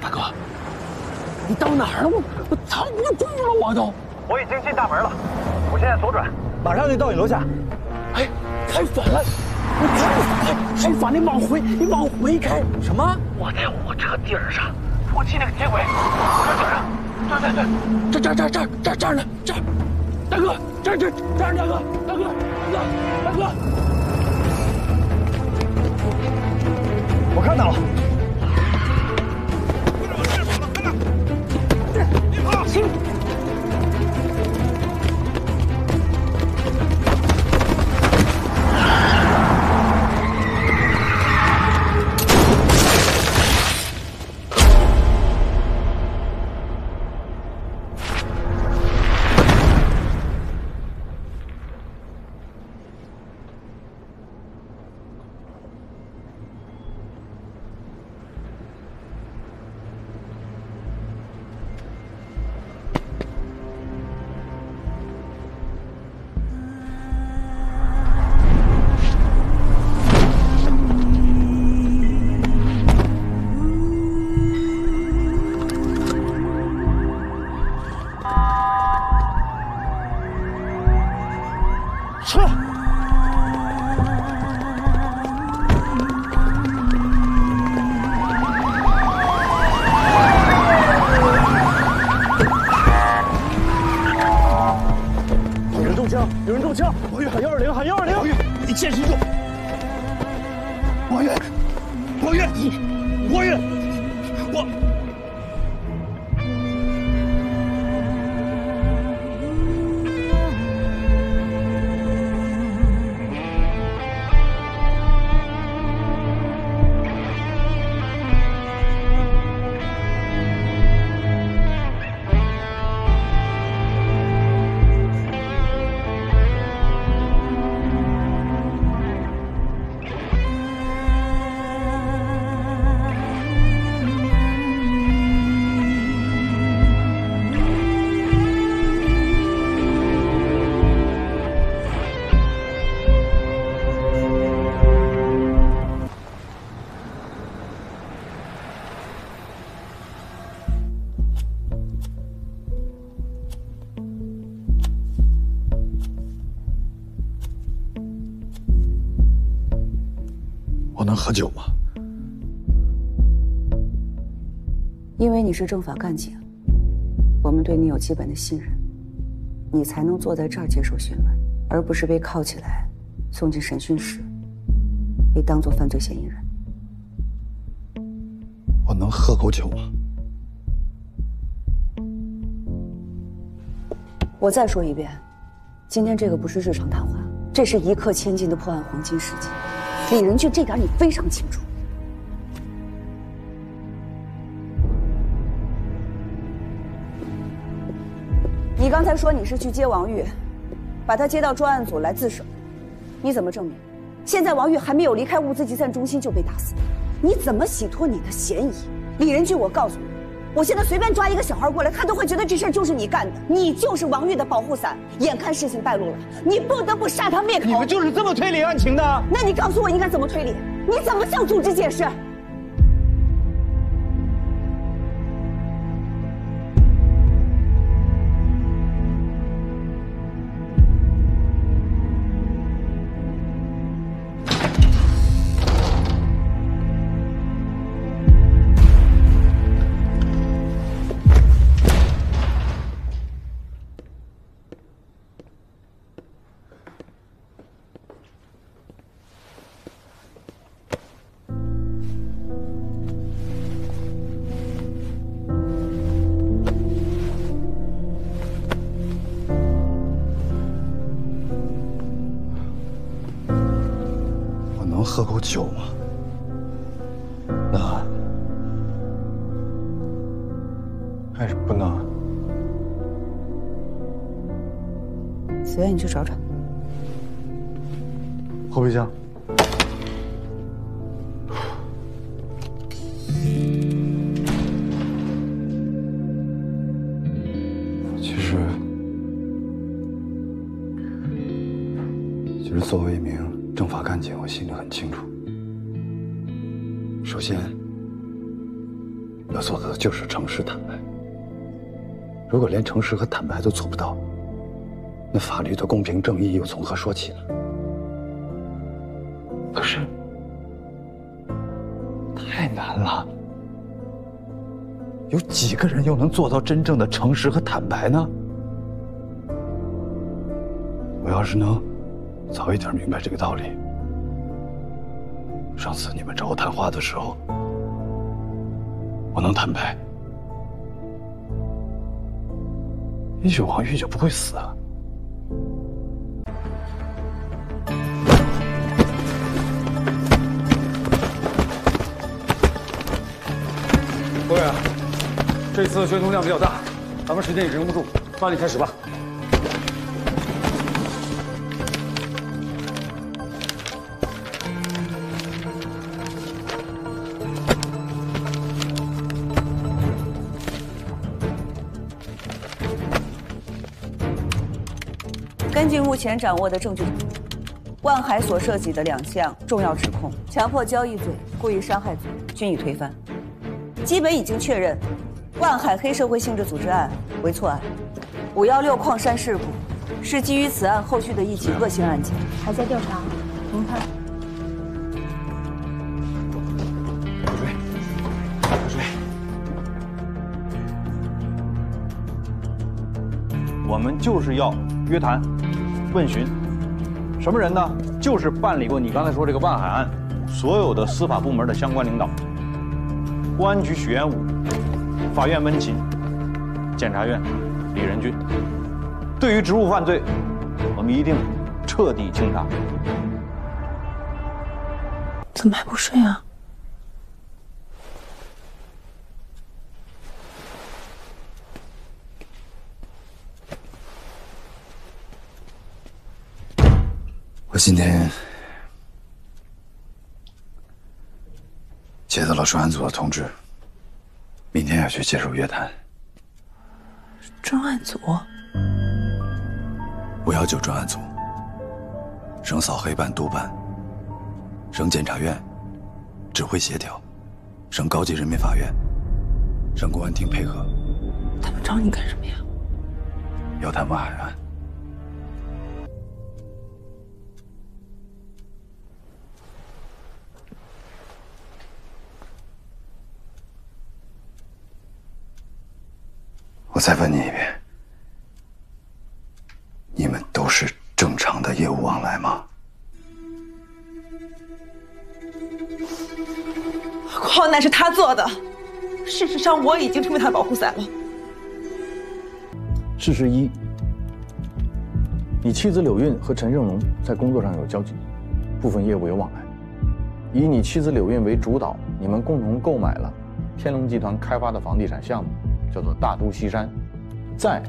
大哥，你到哪儿了？我藏不住了，我都。我已经进大门了，我现在左转，马上就到你楼下。哎，开反了！你开反！你往回开！什么？我在火车顶上，我骑那个铁轨，火车顶上。对，这儿呢，这儿，大哥，这儿，大哥，我看到了。 别跑！行。有人中枪！王月喊120，喊120！王月，你坚持住！王月，我。我能喝酒吗？因为你是政法干警，我们对你有基本的信任，你才能坐在这儿接受询问，而不是被铐起来，送进审讯室，被当作犯罪嫌疑人。我能喝口酒吗？我再说一遍，今天这个不是日常谈话，这是一刻千金的破案黄金时机。李仁俊这点你非常清楚。你刚才说你是去接王玉，把他接到专案组来自首，你怎么证明？现在王玉还没有离开物资集散中心就被打死，你怎么洗脱你的嫌疑？李仁俊，我告诉你，我现在随便抓一个小孩过来，他都会觉得这事儿就是你干的，你就是王玉的保护伞。眼看事情败露了，你不得不杀他灭口。你们就是这么推理案情的？那你告诉我应该怎么推理？你怎么向组织解释？能喝口酒吗？能，还是不能？随便你去找找。后备箱。其实，作为一名政法干警，我心里很清楚。首先，要做的就是诚实坦白。如果连诚实和坦白都做不到，那法律的公平正义又从何说起呢？可是，太难了。有几个人又能做到真正的诚实和坦白呢？我要是能早一点明白这个道理，上次你们找我谈话的时候，我能坦白，也许王玉就不会死啊。郭远，这次宣通量比较大，咱们时间也忍不住，抓紧开始吧。根据目前掌握的证据，万海所涉及的2项重要指控——强迫交易罪、故意伤害罪，均已推翻。基本已经确认，万海黑社会性质组织案为错案，516矿山事故是基于此案后续的一起恶性案件，还在调查。您看，我们就是要约谈、问询，什么人呢？就是办理过你刚才说这个万海案所有的司法部门的相关领导。公安局许元武，法院温琴，检察院李仁俊。对于职务犯罪，我们一定彻底清查。怎么还不睡啊？我今天接到了专案组的通知，明天要去接受约谈。专案组519专案组，省扫黑办督办，省检察院指挥协调，省高级人民法院，省公安厅配合。他们找你干什么呀？要谈万海案。我再问你一遍，你们都是正常的业务往来吗？矿难是他做的，事实上我已经成为他的保护伞了。事实一，你妻子柳韵和陈胜龙在工作上有交集，部分业务有往来。以你妻子柳韵为主导，你们共同购买了天龙集团开发的房地产项目，叫做大都西山。在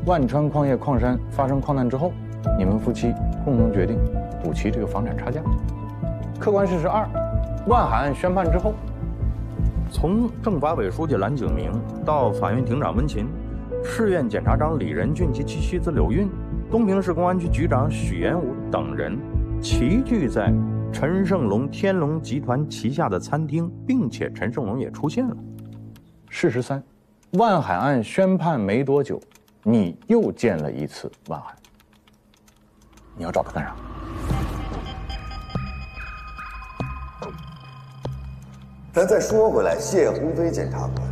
万川矿业矿山发生矿难之后，你们夫妻共同决定补齐这个房产差价。客观事实二，万海案宣判之后，从政法委书记蓝景明到法院庭长温琴，市院检察长李仁俊及其妻子柳韵，东平市公安局局长许元武等人齐聚在陈胜龙天龙集团旗下的餐厅，并且陈胜龙也出现了。事实三，万海案宣判没多久，你又见了一次万海。你要找他干啥？咱再说回来，谢鸿飞检察官，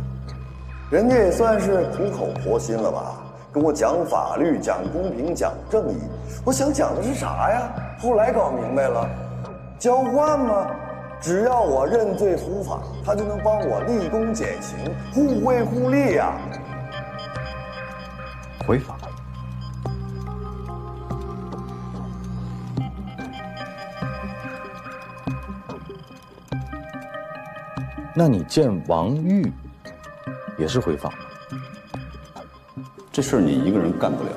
人家也算是苦口婆心了吧，跟我讲法律、讲公平、讲正义。我想讲的是啥呀？后来搞明白了，交换嘛，只要我认罪伏法，他就能帮我立功减刑，互惠互利呀。回法。那你见王玉也是回访吗？这事儿你一个人干不了，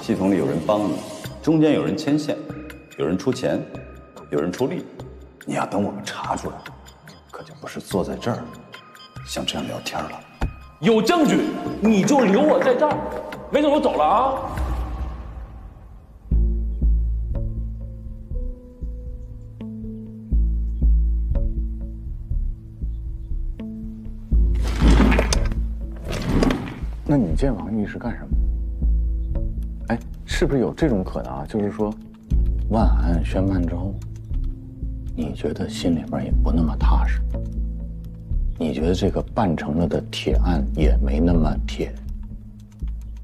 系统里有人帮你，中间有人牵线，有人出钱，有人出力。你要等我们查出来，可就不是坐在这儿像这样聊天了。有证据你就留我在这儿，没准我走了啊。那你见王玉是干什么？哎，是不是有这种可能啊？就是说，万案宣判之后，你觉得心里面也不那么踏实，你觉得这个办成了的铁案也没那么铁，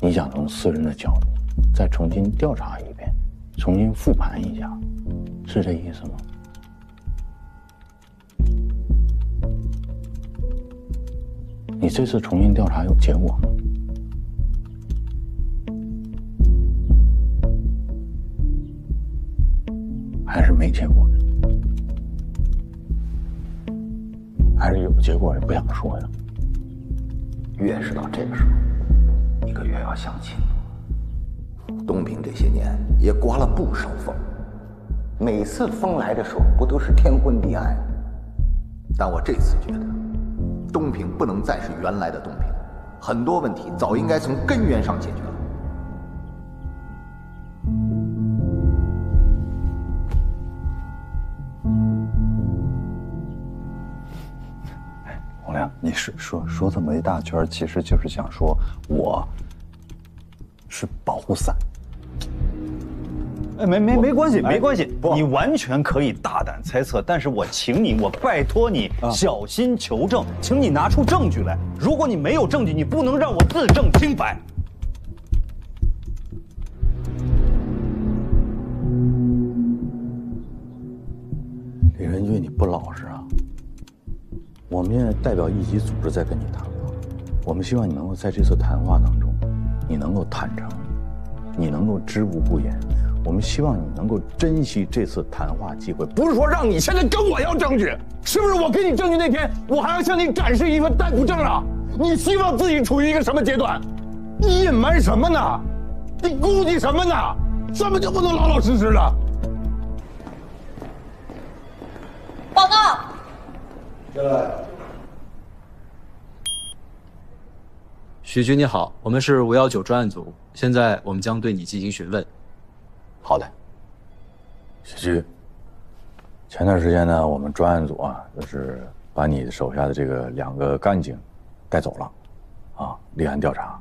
你想从私人的角度再重新调查一遍，重新复盘一下，是这意思吗？你这次重新调查有结果吗？还是没结果呢？还是有结果也不想说呀？越是到这个时候，你可越要想清楚，东平这些年也刮了不少风，每次风来的时候不都是天昏地暗？但我这次觉得，东平不能再是原来的东平，很多问题早应该从根源上解决了。洪亮，你是说这么一大圈，其实就是想说我是保护伞。哎，没关系，没关系，你完全可以大胆猜测，但是我请你，我拜托你小心求证，请你拿出证据来。如果你没有证据，你不能让我自证清白。李仁俊，你不老实啊！我们现在代表一级组织在跟你谈话，我们希望你能够在这次谈话当中，你能够坦诚，你能够知无不言。我们希望你能够珍惜这次谈话机会，不是说让你现在跟我要证据，是不是？我给你证据那天，我还要向你展示一份逮捕证啊！你希望自己处于一个什么阶段？你隐瞒什么呢？你顾忌什么呢？怎么就不能老老实实的？报告。进来。许局你好，我们是519专案组，现在我们将对你进行询问。好的，许局。前段时间呢，我们专案组啊，就是把你手下的这个2个干警带走了，啊，立案调查。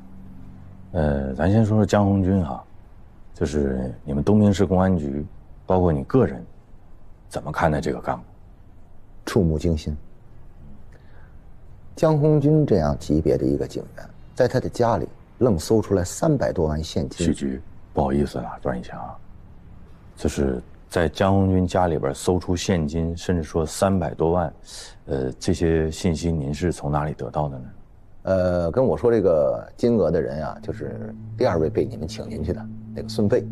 咱先说说江红军哈，就是你们东平市公安局，包括你个人，怎么看待这个干部？触目惊心。江红军这样级别的一个警员，在他的家里愣搜出来300多万现金。许局，不好意思啊，段一强啊，就是在江红军家里边搜出现金，甚至说300多万，这些信息您是从哪里得到的呢？跟我说这个金额的人啊，就是第2位被你们请进去的那个孙飞。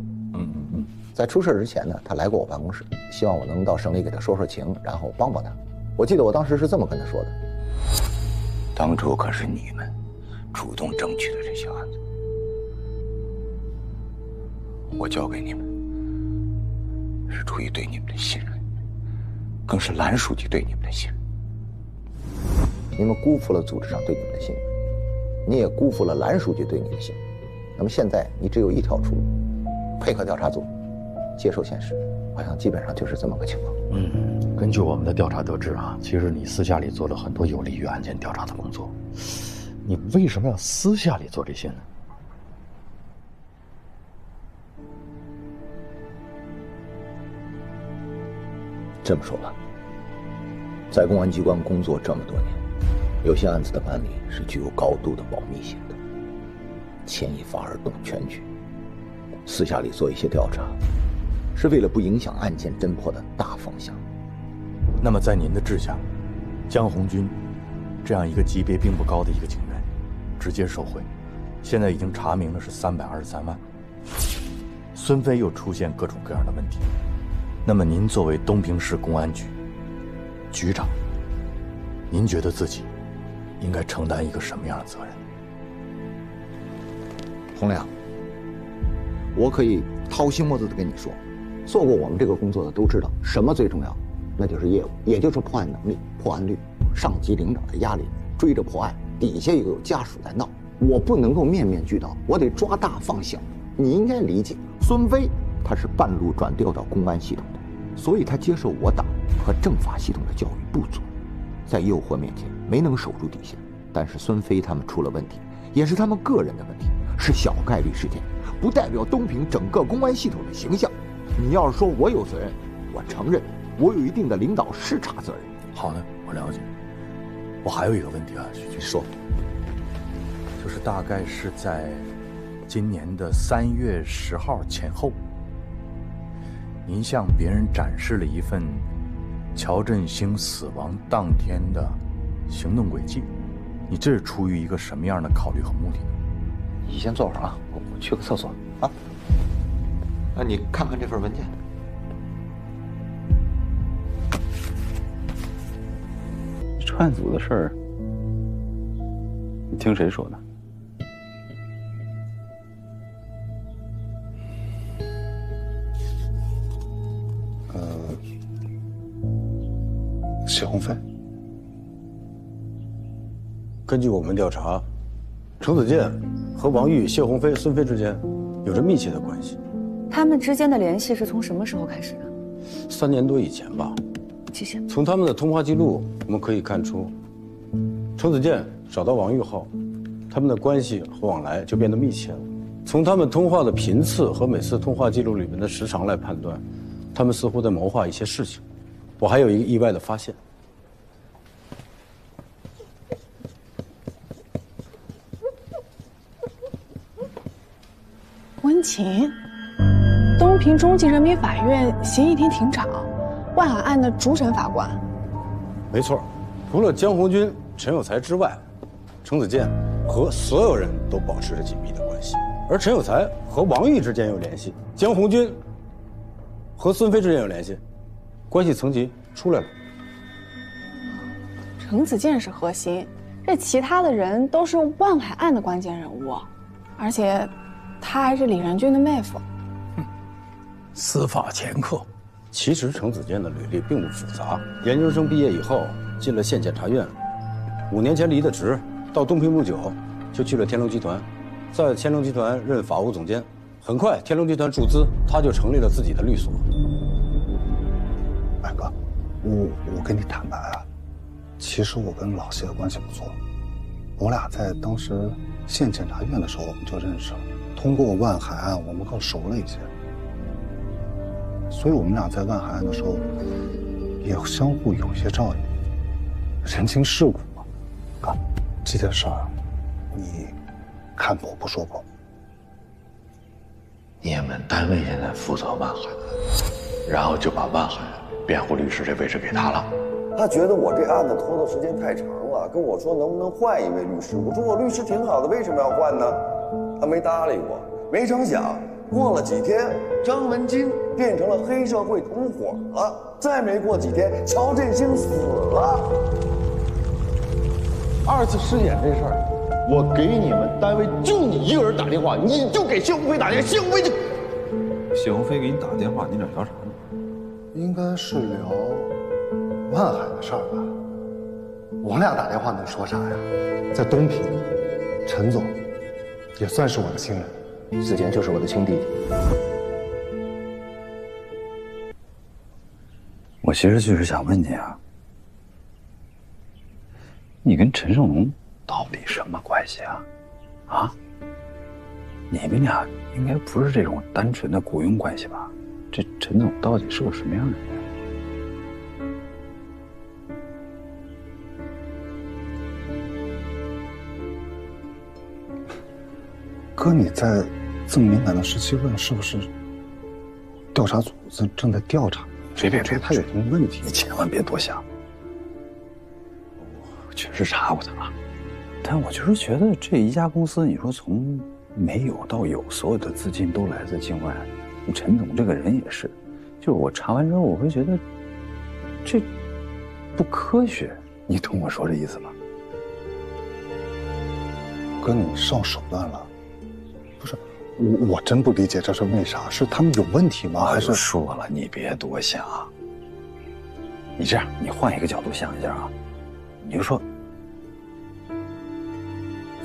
在出事之前呢，他来过我办公室，希望我能到省里给他说说情，然后帮帮他。我记得我当时是这么跟他说的：当初可是你们主动争取的这些案子，我交给你们是出于对你们的信任，更是蓝书记对你们的信任。你们辜负了组织上对你们的信任，你也辜负了蓝书记对你的信任。那么现在你只有一条出路，配合调查组，接受现实。好像基本上就是这么个情况。根据我们的调查得知啊，其实你私下里做了很多有利于案件调查的工作。你为什么要私下里做这些呢？这么说吧，在公安机关工作这么多年，有些案子的办理是具有高度的保密性的，牵一发而动全局。私下里做一些调查，是为了不影响案件侦破的大方向。那么在您的治下，江红军这样一个级别并不高的一个警员，直接受贿，现在已经查明了是323万。孙飞又出现各种各样的问题，那么您作为东平市公安局局长，您觉得自己应该承担一个什么样的责任？洪亮，我可以掏心窝子的跟你说，做过我们这个工作的都知道，什么最重要，那就是业务，也就是破案能力、破案率。上级领导的压力，追着破案，底下又有家属在闹，我不能够面面俱到，我得抓大放小。你应该理解，孙飞他是半路转调到公安系统的，所以他接受我党和政法系统的教育不足，在诱惑面前没能守住底线。但是孙飞他们出了问题，也是他们个人的问题，是小概率事件，不代表东平整个公安系统的形象。你要是说我有责任，我承认我有一定的领导视察责任。好的，我了解。我还有一个问题啊，徐局说，就是大概是在今年的3月10号前后，您向别人展示了一份乔振兴死亡当天的行动轨迹，你这是出于一个什么样的考虑和目的呢？你先坐会儿啊，我去个厕所啊。那你看看这份文件。专案组的事儿，你听谁说的？谢鸿飞。根据我们调查，程子健和王玉、谢鸿飞、孙飞之间有着密切的关系。他们之间的联系是从什么时候开始的？3年多以前吧。谢谢。从他们的通话记录，我们可以看出，程子健找到王玉后，他们的关系和往来就变得密切了。从他们通话的频次和每次通话记录里面的时长来判断，他们似乎在谋划一些事情。我还有一个意外的发现。温情，东平中级人民法院刑一庭庭长，万海案的主审法官。没错，除了江红军、陈有才之外，程子健和所有人都保持着紧密的关系。而陈有才和王玉之间有联系，江红军和孙飞之间有联系，关系层级出来了。程子健是核心，这其他的人都是万海案的关键人物，而且他还是李仁俊的妹夫。司法前科。其实程子健的履历并不复杂，研究生毕业以后进了县检察院，5年前离的职，到东平不久就去了天龙集团，在天龙集团任法务总监。很快天龙集团注资，他就成立了自己的律所。白哥，我跟你坦白啊，其实我跟老谢的关系不错，我俩在当时县检察院的时候我们就认识了，通过万海案我们更熟了一些，所以我们俩在万海案的时候也相互有一些照应，人情世故嘛。哥，这件事儿你看破不说破。你们单位现在负责万海案，然后就把万海辩护律师这位置给他了。他觉得我这案子拖的时间太长了，跟我说能不能换一位律师。我说我律师挺好的，为什么要换呢？他没搭理我。没成想，过了几天，张文金变成了黑社会同伙了。再没过几天，乔振兴死了。2次尸检这事儿，我给你们单位就你一个人打电话，你就给谢鸿飞打电话，谢鸿飞就……谢鸿飞给你打电话，你俩聊啥呢？应该是聊万海的事儿吧。我俩打电话能说啥呀？在东平，陈总也算是我的亲人，子健就是我的亲弟弟。我其实就是想问你啊，你跟陈胜龙到底什么关系啊？啊？你们俩应该不是这种单纯的雇佣关系吧？这陈总到底是个什么样的人？哥，你在这么敏感的时期问，是不是调查组正在调查？别，他有什么问题？你千万别多想。我确实查过他了，但我就是觉得这一家公司，你说从没有到有，所有的资金都来自境外。陈总这个人也是，就是我查完之后，我会觉得这不科学。你懂我说这意思吗？哥，你上手段了。不是，我真不理解这是为啥？是他们有问题吗？还是说了，你别多想。你这样，你换一个角度想一下啊，你就说，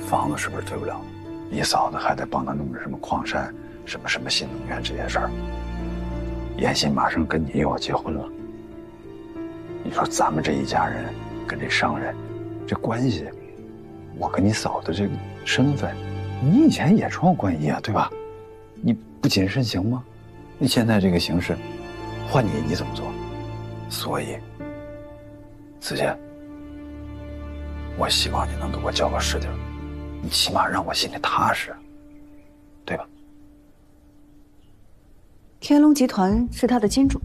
房子是不是退不了？你嫂子还得帮他弄着什么矿山、什么新能源这些事儿。妍希马上跟你又要结婚了，你说咱们这一家人跟这商人，这关系，我跟你嫂的这个身份，你以前也穿过冠衣啊，对吧？你不谨慎行吗？你现在这个形势，换你怎么做？所以，子健，我希望你能给我交个实底，你起码让我心里踏实，对吧？天龙集团是他的金主。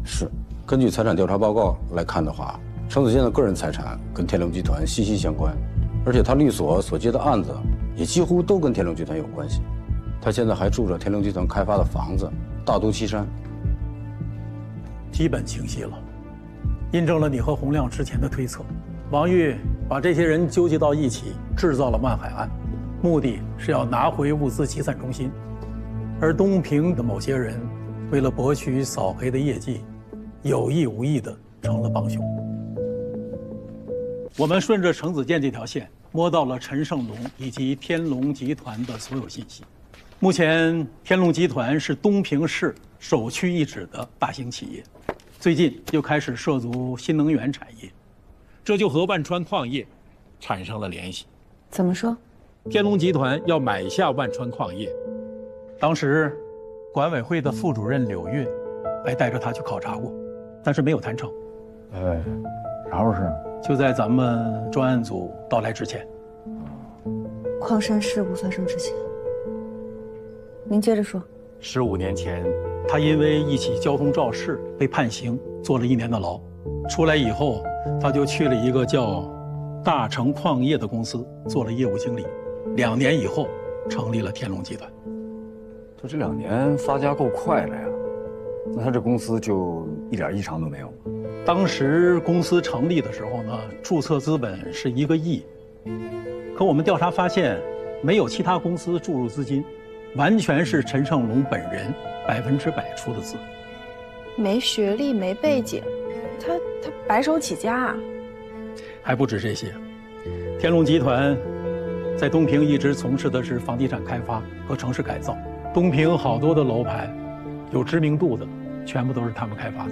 是，根据财产调查报告来看的话，程子健的个人财产跟天龙集团息息相关，而且他律所所接的案子也几乎都跟天龙集团有关系。他现在还住着天龙集团开发的房子大都西山。基本清晰了，印证了你和洪亮之前的推测。王玉把这些人纠集到一起，制造了万海案，目的是要拿回物资集散中心。而东平的某些人为了博取扫黑的业绩，有意无意的成了帮凶。我们顺着程子健这条线摸到了陈胜龙以及天龙集团的所有信息。目前，天龙集团是东平市首屈一指的大型企业，最近又开始涉足新能源产业，这就和万川矿业产生了联系。怎么说？天龙集团要买下万川矿业，当时管委会的副主任柳运还带着他去考察过，但是没有谈成。啥回事？就在咱们专案组到来之前。矿山事故发生之前。您接着说。15年前，他因为一起交通肇事被判刑，坐了1年的牢。出来以后，他就去了一个叫大成矿业的公司做了业务经理。2年以后，成立了天龙集团。他这2年发家够快了呀，那他这公司就一点异常都没有吗？当时公司成立的时候呢，注册资本是1个亿，可我们调查发现，没有其他公司注入资金，完全是陈胜龙本人100%出的资。没学历，没背景，他白手起家啊！还不止这些，天龙集团在东平一直从事的是房地产开发和城市改造。东平好多的楼盘，有知名度的，全部都是他们开发的。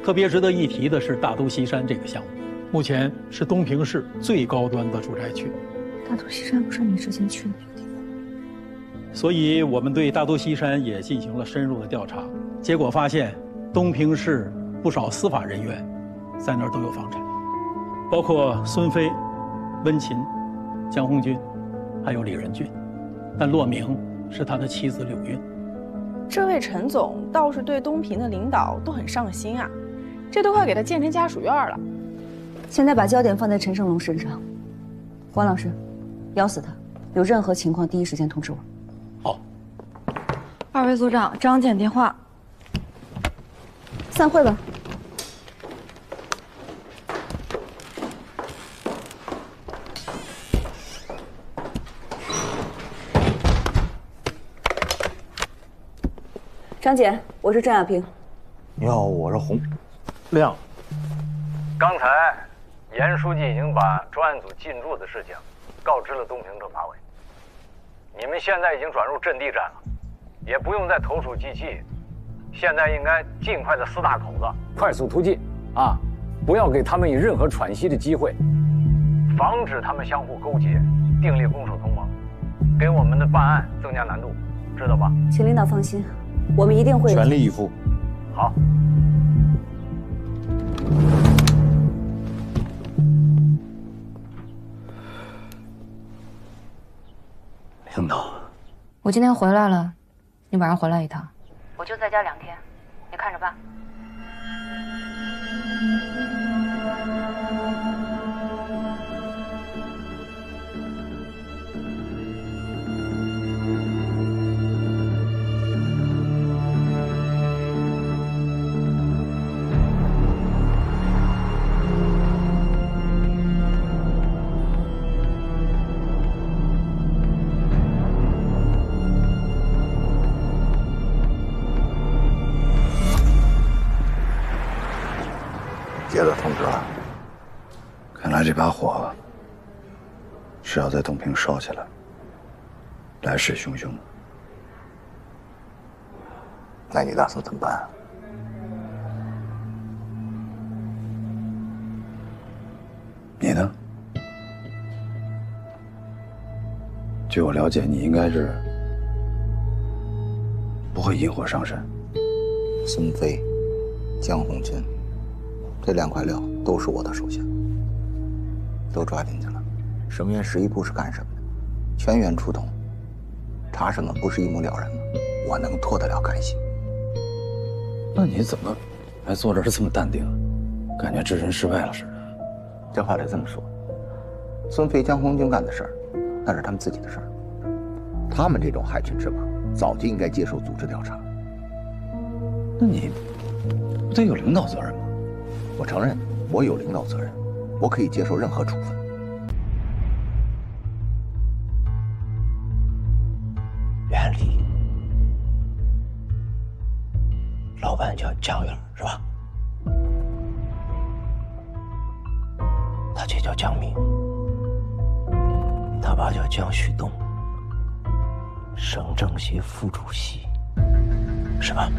特别值得一提的是大都西山这个项目，目前是东平市最高端的住宅区。大都西山不是你之前去的那个地方？所以我们对大都西山也进行了深入的调查，结果发现东平市不少司法人员在那儿都有房产，包括孙飞、温琴、江红军，还有李仁俊，但落名是他的妻子柳运。这位陈总倒是对东平的领导都很上心啊，这都快给他建成家属院了。现在把焦点放在陈胜龙身上，黄老师，咬死他，有任何情况第一时间通知我。好。2位组长，张检电话。散会吧。张姐，我是郑亚萍。你好，我是洪亮。刚才严书记已经把专案组进驻的事情告知了东平政法委。你们现在已经转入阵地战了，也不用再投鼠忌器，现在应该尽快的撕大口子，快速突进啊！不要给他们以任何喘息的机会，防止他们相互勾结，订立攻守同盟，给我们的办案增加难度，知道吧？请领导放心，我们一定会全力以赴。好。领导，我今天回来了，你晚上回来一趟。我就在家2天，你看着办。接到通知了，看来这把火是要在东平烧起来，来势汹汹。那你打算怎么办？你呢？据我了解，你应该是不会引火上身。孙飞、江红军这2块料都是我的手下，都抓进去了。省院11部是干什么的？全员出动，查什么不是一目了然吗？我能脱得了干系？那你怎么还坐这儿这么淡定，感觉置身事外了似的？这话得这么说，孙飞、江红军干的事儿，那是他们自己的事儿。他们这种害群之马，早就应该接受组织调查。那你不得有领导责任吗？我承认我有领导责任，我可以接受任何处分。院里老板叫江远是吧？他姐叫江明，他爸叫江旭东，省政协副主席，是吧？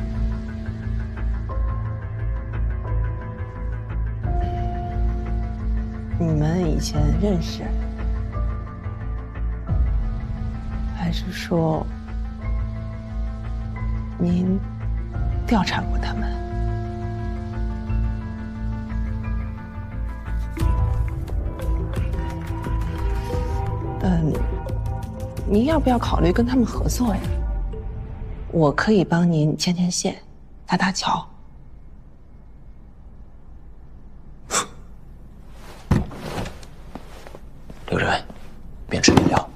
你们以前认识，还是说您调查过他们？您要不要考虑跟他们合作呀？我可以帮您牵牵线，搭搭桥。刘志伟，边吃边聊。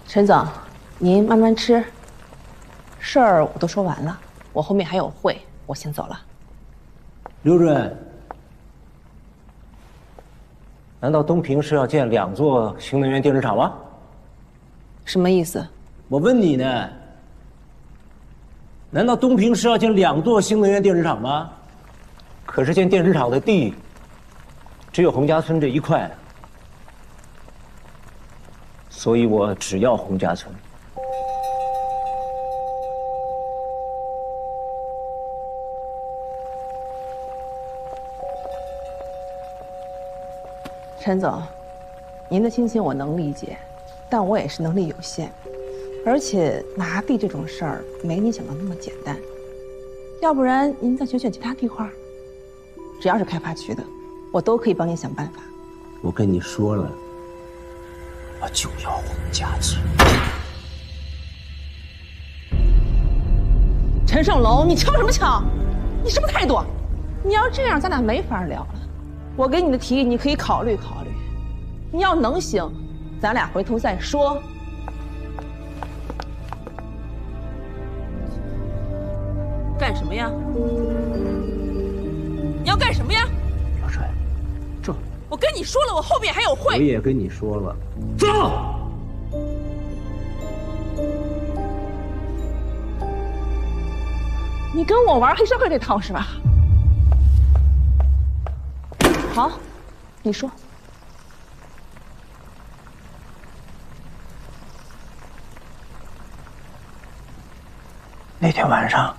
陈总，您慢慢吃。事儿我都说完了，我后面还有会，我先走了。刘主任，难道东平是要建2座新能源电池厂吗？什么意思？我问你呢。难道东平是要建2座新能源电池厂吗？可是建电池厂的地，只有洪家村这一块。所以我只要洪家村。陈总，您的心情我能理解，但我也是能力有限，而且拿地这种事儿没你想的那么简单。要不然您再选选其他地块，只要是开发区的，我都可以帮您想办法。我跟你说了。我就要洪家村。陈胜龙，你敲什么敲？你什么态度？你要这样，咱俩没法聊了。我给你的提议，你可以考虑考虑。你要能行，咱俩回头再说。干什么呀？你要干什么呀？老帅，这。我跟你说了，我后面还有会。我也跟你说了，走。你跟我玩黑社会这套是吧？好，你说。那天晚上，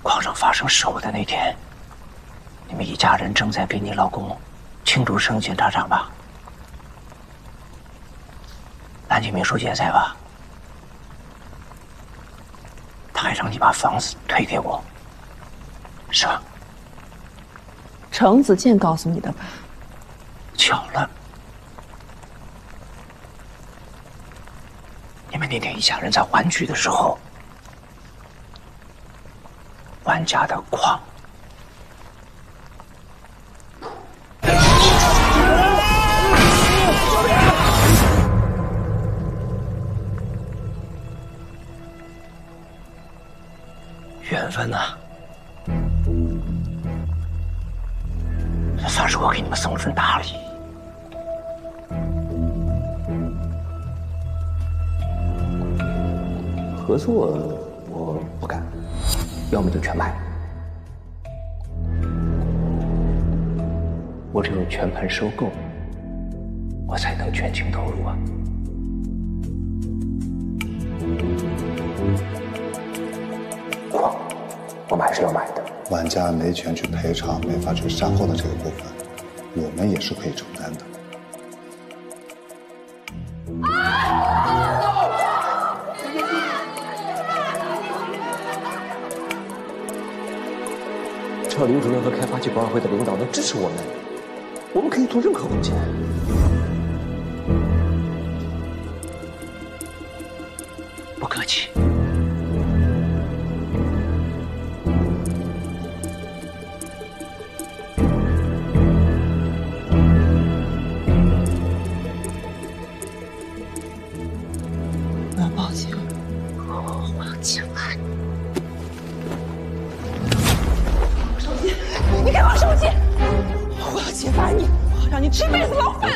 矿上发生事故的那天。你们一家人正在给你老公庆祝升检察长吧？南京秘书也在吧？他还让你把房子退给我，是吧？程子健告诉你的吧？巧了，你们那天一家人在玩具的时候，玩家的矿。缘分呐，这算是我给你们送份大礼。合作我不干，要么就全卖。我只有全盘收购，我才能全情投入啊。矿，我们还是要买的。玩家没权去赔偿，没法去善后的这个部分，我们也是可以承担的。只要刘主任和开发区管委会的领导能支持我们，我们可以做任何贡献。不客气。我要报警，我要进来。手机，你给我手机！我要揭发你，我要让你吃一辈子牢饭。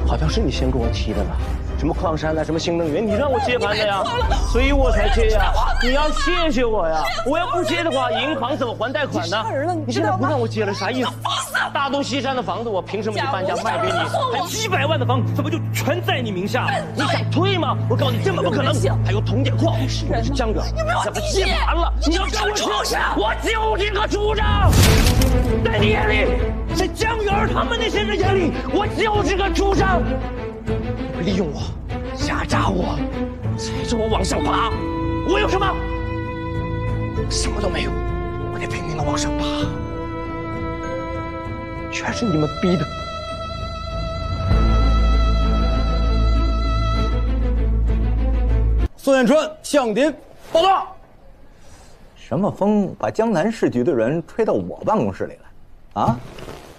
好像是你先跟我提的吧？什么矿山啊，什么新能源，你让我接盘的呀，所以我才接呀。你要谢谢我呀！我要不接的话，银行怎么还贷款呢？你现在不让我接了，啥意思？大东西山的房子，我凭什么去半价卖给你？还几百万的房子，怎么就全在你名下？你想退吗？我告诉你，根本不可能。还有铜点矿，我是江远，怎么接盘了？你要跟我说，我就是个处长。在你眼里，在江远他们那些人眼里，我就是个处长。利用我，压榨我，踩着我往上爬，我有什么？什么都没有，我得拼命的往上爬，全是你们逼的。宋彦春向您报告。什么风把江南市局的人吹到我办公室里来？啊，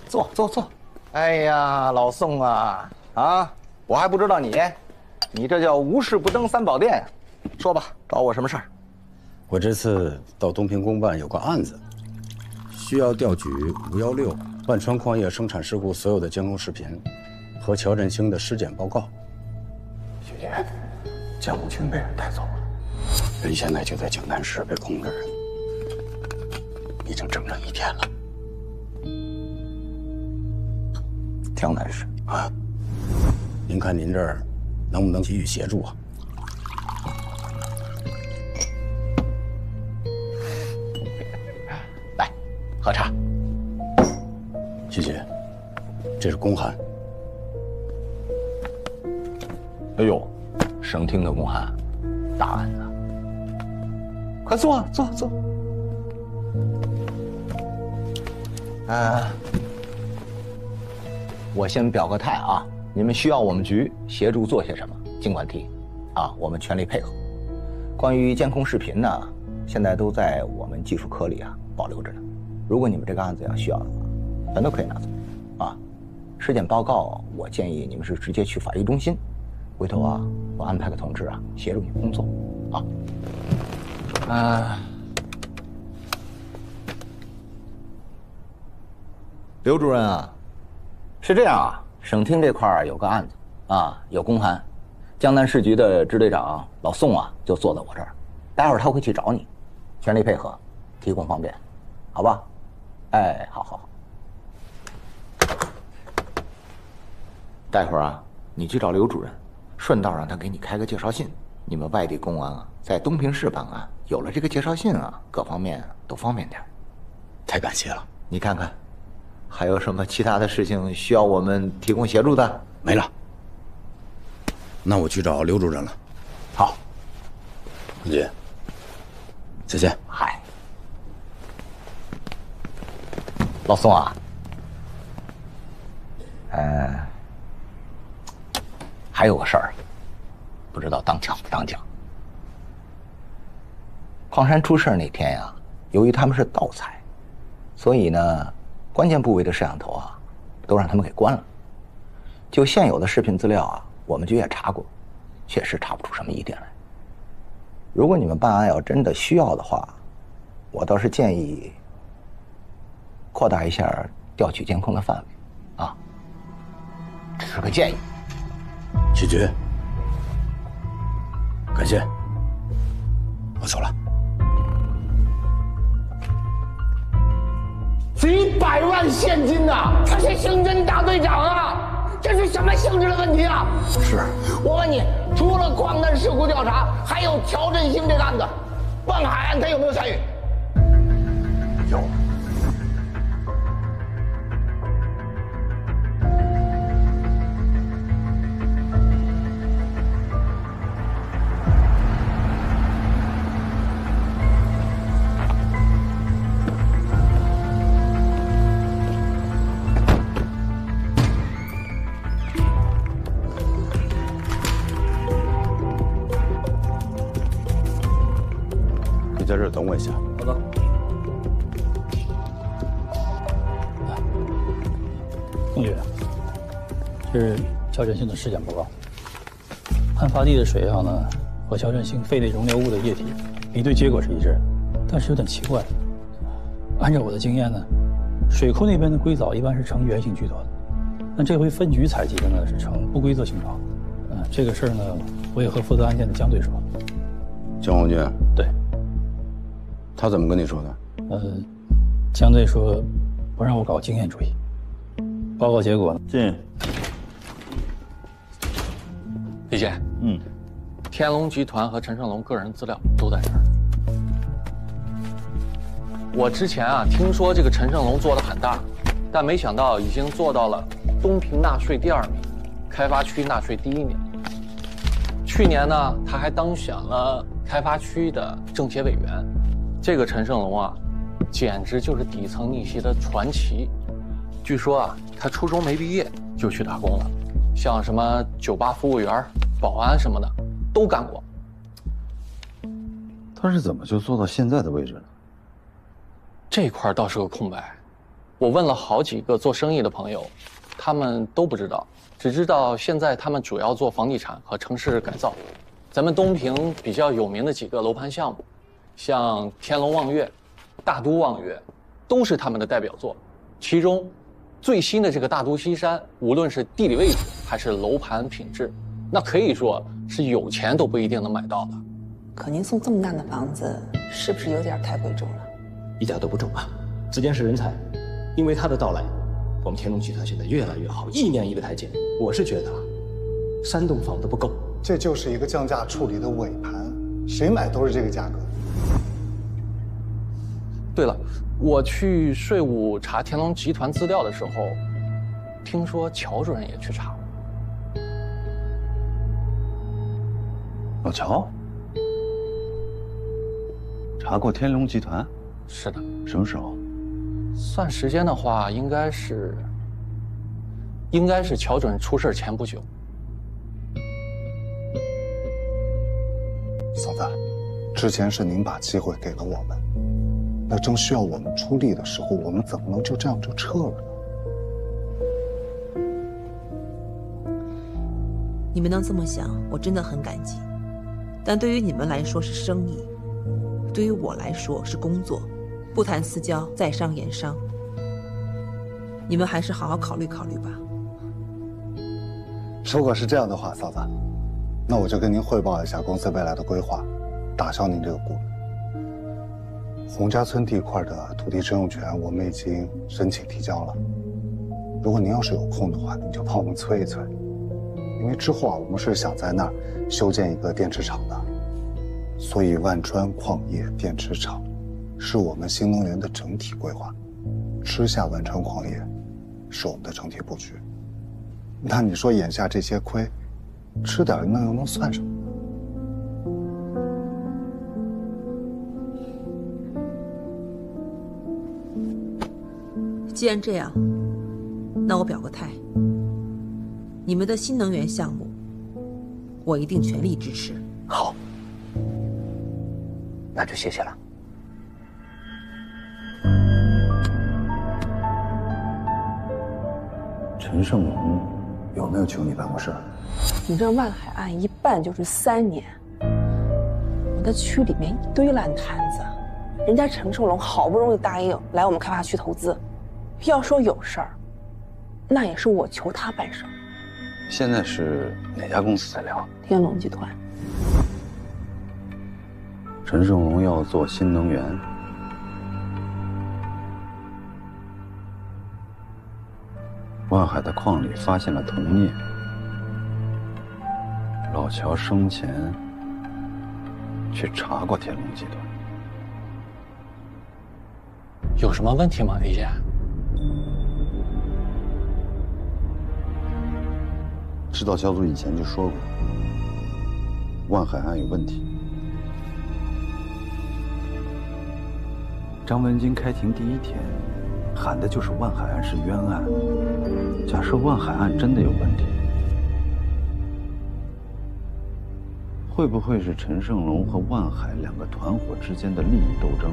坐坐坐。哎呀，老宋啊，我还不知道你这叫无事不登三宝殿。说吧，找我什么事儿？我这次到东平公办有个案子，需要调取516万川矿业生产事故所有的监控视频和乔振兴的尸检报告。学姐，江武军被人带走了，人现在就在江南市被控制，已经整整1天了。江南市啊，您看您这儿能不能给予协助啊？来，喝茶。谢谢。这是公函。哎呦，省厅的公函，大案子。快坐，坐。我先表个态啊。你们需要我们局协助做些什么，尽管提，我们全力配合。关于监控视频呢，现在都在我们技术科里保留着呢。如果你们这个案子要需要的话，全都可以拿走。尸检报告，我建议你们是直接去法医中心，回头我安排个同志协助你们工作刘主任是这样省厅这块有个案子有公函，江南市局的支队长老宋就坐在我这儿，待会儿他会去找你，全力配合，提供方便，好吧？哎，好。待会儿你去找刘主任，顺道让他给你开个介绍信。你们外地公安在东平市办案，有了这个介绍信各方面都方便点。太感谢了。你看看，还有什么其他的事情需要我们提供协助的？没了。那我去找刘主任了。好，文杰，再见。嗨，老宋还有个事儿，不知道当讲不当讲。矿山出事那天由于他们是盗采，所以呢，关键部位的摄像头都让他们给关了。就现有的视频资料我们局也查过，确实查不出什么疑点来。如果你们办案要真的需要的话，我倒是建议扩大一下调取监控的范围只是个建议。解决。感谢。我走了。几百万现金他是刑侦大队长这是什么性质的问题啊？是。我问你，除了矿难事故调查，还有乔振兴这个案子，万海案他有没有参与？有。在这儿等我一下。好的。同学，这是乔振兴的尸检报告。案发地的水样呢，和乔振兴肺内容留物的液体比对结果是一致，但是有点奇怪。按照我的经验呢，水库那边的硅藻一般是呈圆形聚团，那这回分局采集的呢是呈不规则形状。这个事儿呢，我也和负责案件的江队说。江红军。对。他怎么跟你说的？江队说不让我搞经验主义。报告结果呢？进。李姐，天龙集团和陈胜龙个人资料都在这儿。我之前听说这个陈胜龙做得很大，但没想到已经做到了东平纳税第2名，开发区纳税第1名。去年呢，他还当选了开发区的政协委员。这个陈胜龙简直就是底层逆袭的传奇。据说他初中没毕业就去打工了，像什么酒吧服务员、保安什么的都干过。他是怎么就做到现在的位置呢？这块倒是个空白。我问了好几个做生意的朋友，他们都不知道，只知道现在他们主要做房地产和城市改造。咱们东平比较有名的几个楼盘项目，像天龙望月、大都望月，都是他们的代表作。其中，最新的这个大都西山，无论是地理位置还是楼盘品质，那可以说是有钱都不一定能买到的。可您送这么大的房子，是不是有点太贵重了？一点都不重啊！子健是人才，因为他的到来，我们天龙集团现在越来越好，一年一个台阶。我是觉得3栋房子不够。这就是一个降价处理的尾盘，谁买都是这个价格。对了，我去税务查天龙集团资料的时候，听说乔主任也去查了。老乔查过天龙集团？是的。什么时候？算时间的话，应该是乔主任出事前不久。嫂子，之前是您把机会给了我们，那正需要我们出力的时候，我们怎么能就这样就撤了呢？你们能这么想，我真的很感激。但对于你们来说是生意，对于我来说是工作，不谈私交，在商言商。你们还是好好考虑考虑吧。如果是这样的话，嫂子，那我就跟您汇报一下公司未来的规划，打消您这个顾虑。洪家村地块的土地使用权我们已经申请提交了，如果您要是有空的话，您就帮我们催一催，因为之后我们是想在那儿修建一个电池厂的，所以万川矿业电池厂是我们新能源的整体规划，吃下万川矿业是我们的整体布局。那你说眼下这些亏，吃点那又能算什么？既然这样，那我表个态，你们的新能源项目，我一定全力支持。好，那就谢谢了。陈胜龙有没有去你办公室？你这万海案一办就是3年，我的区里面一堆烂摊子，人家陈胜龙好不容易答应来我们开发区投资，要说有事儿，那也是我求他办事儿。现在是哪家公司在聊？天龙集团。陈胜龙要做新能源，万海的矿里发现了铜镍，老乔生前去查过天龙集团，有什么问题吗，李姐？指导小组以前就说过，万海案有问题。张文金开庭第一天喊的就是万海案是冤案。假设万海案真的有问题，会不会是陈胜龙和万海两个团伙之间的利益斗争？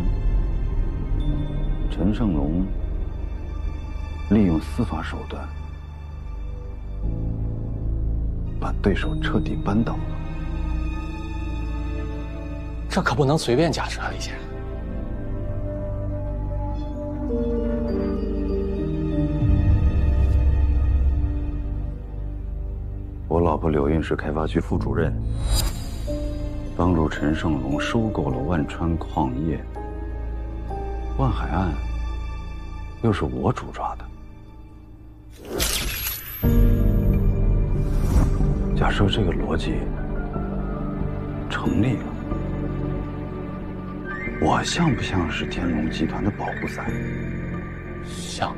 陈胜龙利用司法手段把对手彻底扳倒了。这可不能随便假设啊，李姐。我老婆柳韵是开发区副主任，帮助陈胜龙收购了万川矿业。万海案又是我主抓的。假设这个逻辑成立了，我像不像是天龙集团的保护伞？像。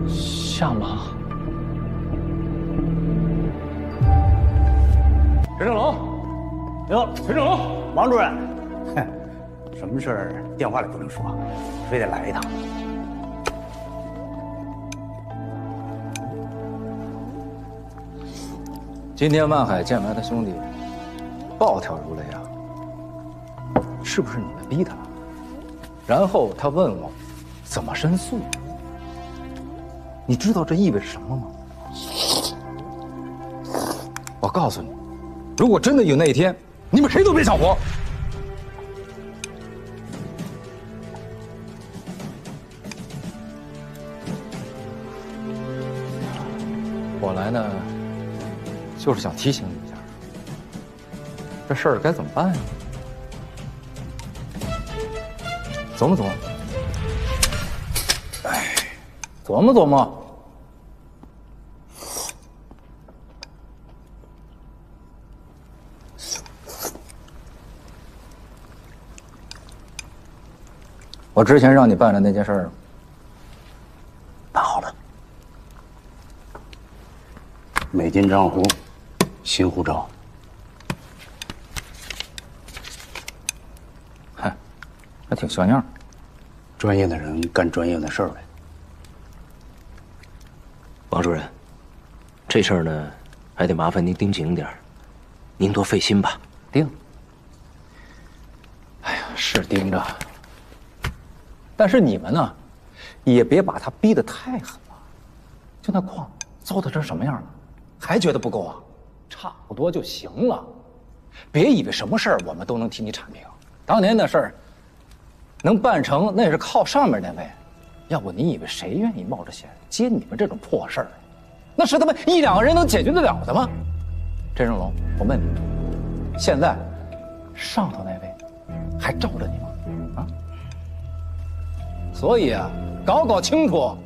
像吗？陈胜龙，哟，陈胜龙，王主任，什么事儿电话里不能说，非得来一趟。今天万海见完他兄弟，暴跳如雷啊！是不是你们逼他？然后他问我怎么申诉。你知道这意味着什么吗？我告诉你，如果真的有那一天，你们谁都别想活。我来呢，就是想提醒你一下，这事儿该怎么办呀？琢磨琢磨。哎，琢磨琢磨。我之前让你办的那件事儿，办好了。美金账户，新护照。嗨，还挺像样。专业的人干专业的事儿呗。王主任，这事儿呢，还得麻烦您盯紧点儿，您多费心吧。盯。哎呀，是盯着。但是你们呢，也别把他逼得太狠了。就那矿糟蹋成什么样了，还觉得不够啊？差不多就行了。别以为什么事儿我们都能替你铲平。当年的事儿能办成，那也是靠上面那位。要不你以为谁愿意冒着险接你们这种破事儿？那是他们一两个人能解决得了的吗？陈胜龙，我问你，现在上头那位还罩着你吗？啊？所以啊，搞清楚，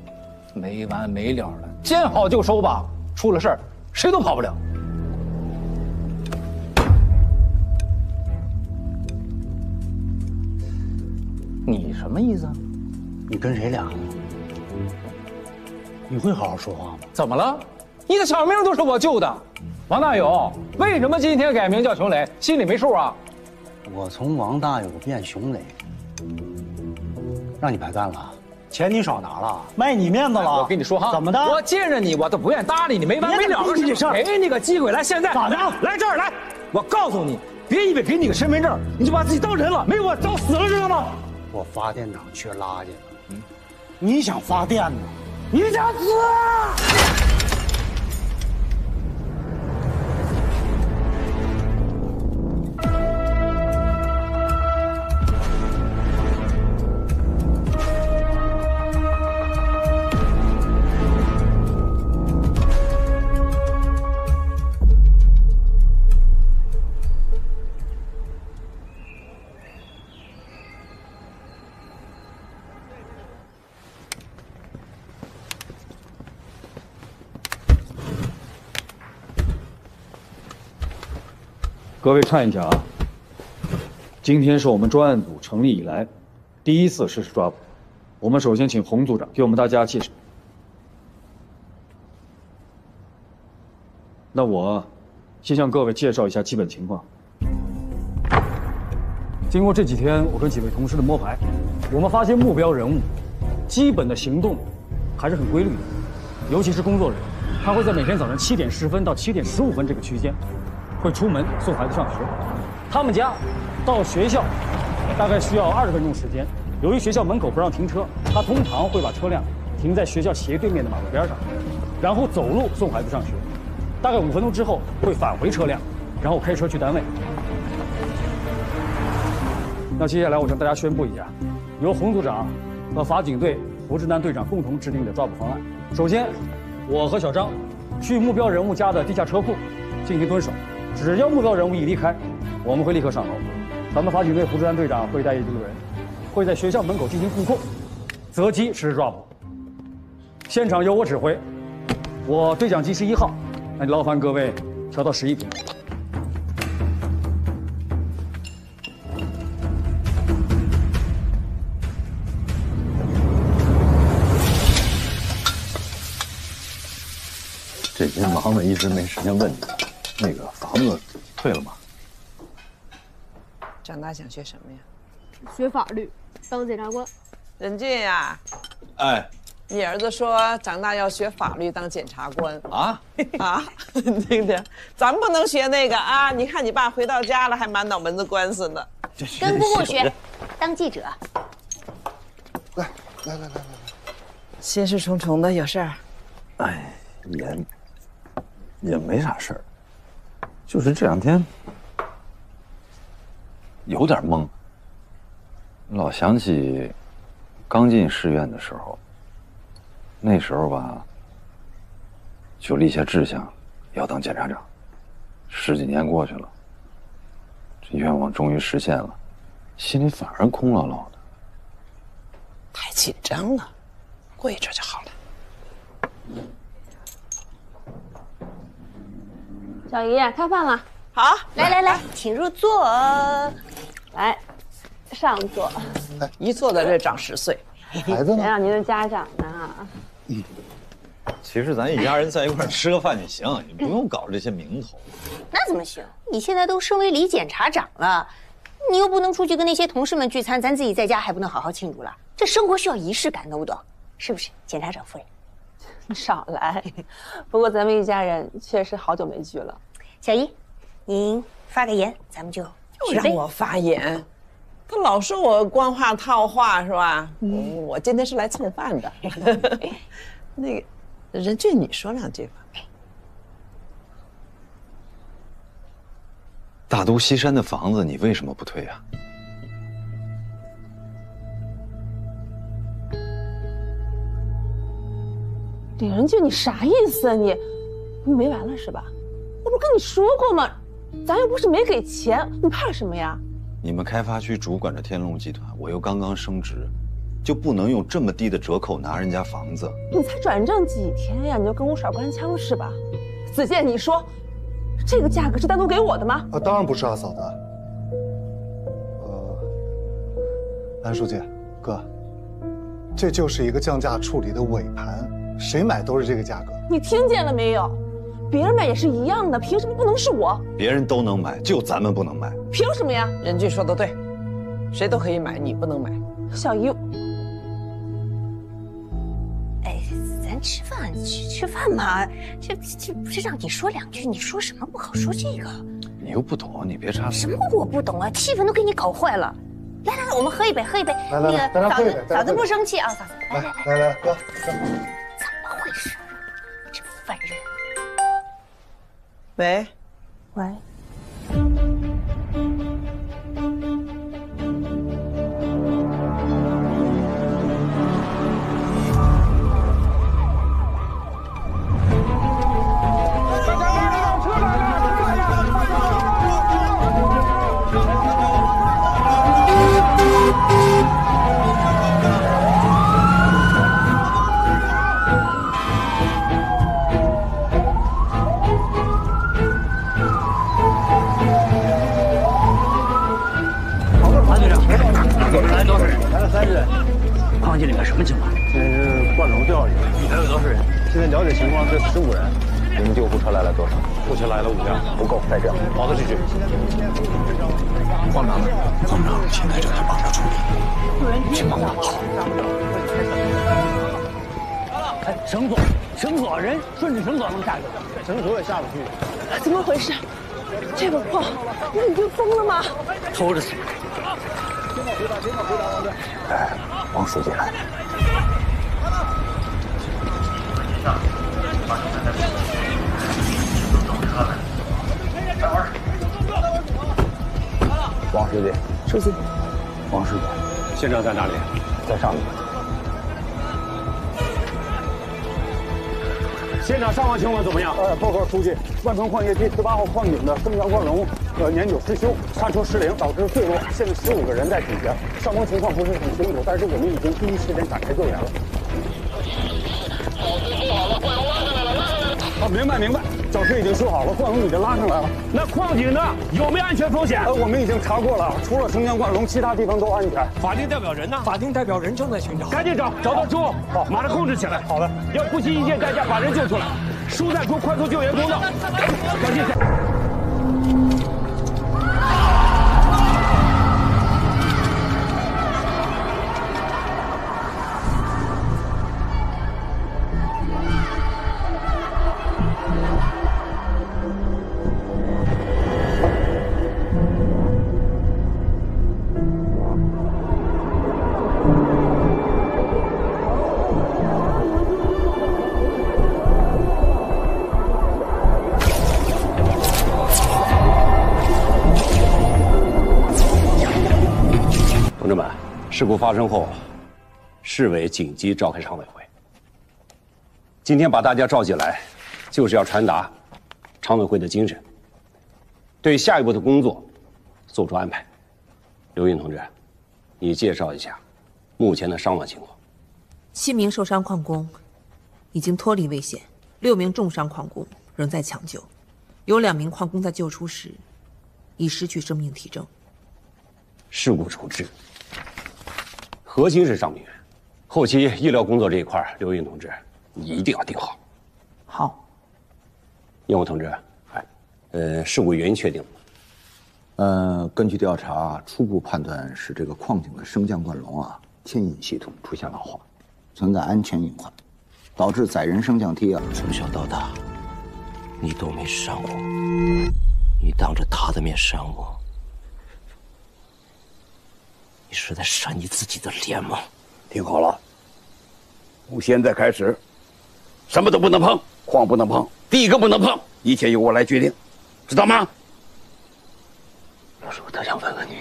没完没了的，见好就收吧。出了事儿，谁都跑不了。你什么意思啊？你跟谁俩？你会好好说话吗？怎么了？你的小命都是我救的。王大勇，为什么今天改名叫熊磊？心里没数啊？我从王大勇变熊磊，让你白干了，钱你少拿了，卖你面子了。我跟你说哈，怎么的？我见着你我都不愿搭理你，没完没了的事。给你个机会，来，现在咋的？来这儿来！我告诉你，别以为给你个身份证，你就把自己当人了，没我早死了，知道吗？我发电厂缺垃圾了，你想发电呢？你想死啊！各位看一下啊，今天是我们专案组成立以来第一次实施抓捕。我们首先请洪组长给我们大家介绍。那我先向各位介绍一下基本情况。经过这几天我跟几位同事的摸排，我们发现目标人物基本的行动还是很规律的，尤其是工作人员，他会在每天早上7点10分到7点15分这个区间。 会出门送孩子上学，他们家到学校大概需要20分钟时间。由于学校门口不让停车，他通常会把车辆停在学校斜对面的马路边上，然后走路送孩子上学。大概5分钟之后会返回车辆，然后开车去单位。那接下来我向大家宣布一下，由洪组长和法警队胡志南队长共同制定的抓捕方案。首先，我和小张去目标人物家的地下车库进行蹲守。 只要目标人物一离开，我们会立刻上楼。咱们法警队胡志安队长会带一队人，会在学校门口进行布控，择机实施抓捕。现场由我指挥，我对讲机是1号，那就劳烦各位调到11频。这些忙的一直没时间问你。 那个房子退了吗？长大想学什么呀？学法律，当检察官。任俊呀，哎，你儿子说长大要学法律当检察官啊啊！听听，咱不能学那个啊！你看你爸回到家了，还满脑门子官司呢。跟姑姑学，当记者。来，心事重重的，有事儿？哎，也没啥事儿。 就是这2天有点懵，老想起刚进市院的时候，那时候吧，就立下志向要当检察长。10几年过去了，这愿望终于实现了，心里反而空落落的。太紧张了，过一阵就好了。 小姨，开饭了。好，来，请入座。来，上座。一坐在这长10岁。孩子呢？谁让您的家长呢？其实咱一家人在一块吃个饭就行，你不用搞这些名头。那怎么行？你现在都升为李检察长了，你又不能出去跟那些同事们聚餐，咱自己在家还不能好好庆祝了。这生活需要仪式感，懂不懂？是不是，检察长夫人？ 你少来，不过咱们一家人确实好久没聚了。小姨，您发个言，咱们就让我发言，他老说我官话套话是吧？我今天是来蹭饭的。那个任俊，你说2句吧。大都西山的房子你为什么不退啊？ 李仁俊，你啥意思啊你？你没完了是吧？我不跟你说过吗？咱又不是没给钱，你怕什么呀？你们开发区主管着天龙集团，我又刚刚升职，就不能用这么低的折扣拿人家房子？你才转正几天呀，你就跟我耍官腔是吧？子健，你说，这个价格是单独给我的吗？当然不是啊，嫂子。安书记，哥，这就是一个降价处理的尾盘。 谁买都是这个价格，你听见了没有？别人买也是一样的，凭什么不能是我？别人都能买，就咱们不能买，凭什么呀？任俊说的对，谁都可以买，你不能买。小姨，哎，咱吃饭嘛，这不是让你说2句，你说什么不好说这个？你又不懂，你别插嘴。什么我不懂啊？气氛都给你搞坏了。来，我们喝一杯，喝一杯。来，那个嫂子不生气啊，嫂子。来，喝。 怎么回事？这烦人！喂，房间里面什么情况？现在是灌龙掉下去了，里头有多少人？现在了解情况是15人。你们救护车来了多少？目前来了5辆，不够，再这样，跑得出去。慌张了，慌张，现在正在帮着处理，请帮我跑。哎，绳索，人顺着绳索能下去，绳索也下不去。怎么回事？这个矿，你已经疯了吗？偷着死。哎，王书记来了。王书记，书记，王书记，现场在哪里？在上面。现场伤亡情况怎么样？报告书记，万川矿业第18号矿井的生姜灌龙年久失修，刹车失灵导致坠落，现在15个人在底下，伤亡情况不是很清楚，但是我们已经第一时间展开救援了。好，明白。绞丝已经修好了，灌龙已经拉上来了。那矿井呢？有没有安全风险？我们已经查过了，除了生姜灌龙，其他地方都安全。法定代表人呢？法定代表人正在寻找，赶紧找到猪，好，马上控制起来。好的，要不惜一切代价把人救出来。疏散出快速救援通道，赶紧。同志们，事故发生后，市委紧急召开常委会。今天把大家召集来，就是要传达常委会的精神，对下一步的工作做出安排。刘运同志，你介绍一下目前的伤亡情况。7名受伤矿工已经脱离危险，6名重伤矿工仍在抢救，有2名矿工在救出时已失去生命体征。事故处置核心是伤病员，后期医疗工作这一块，刘运同志你一定要盯好。好。燕武同志，事故原因确定了吗？根据调查，初步判断是这个矿井的升降灌龙牵引系统出现老化，存在安全隐患，导致载人升降梯从小到大，你都没伤我，你当着他的面伤我。你是在扇你自己的脸吗？听好了，从现在开始，什么都不能碰，矿不能碰，第一个不能碰，一切由我来决定，知道吗？要是我特想问问你，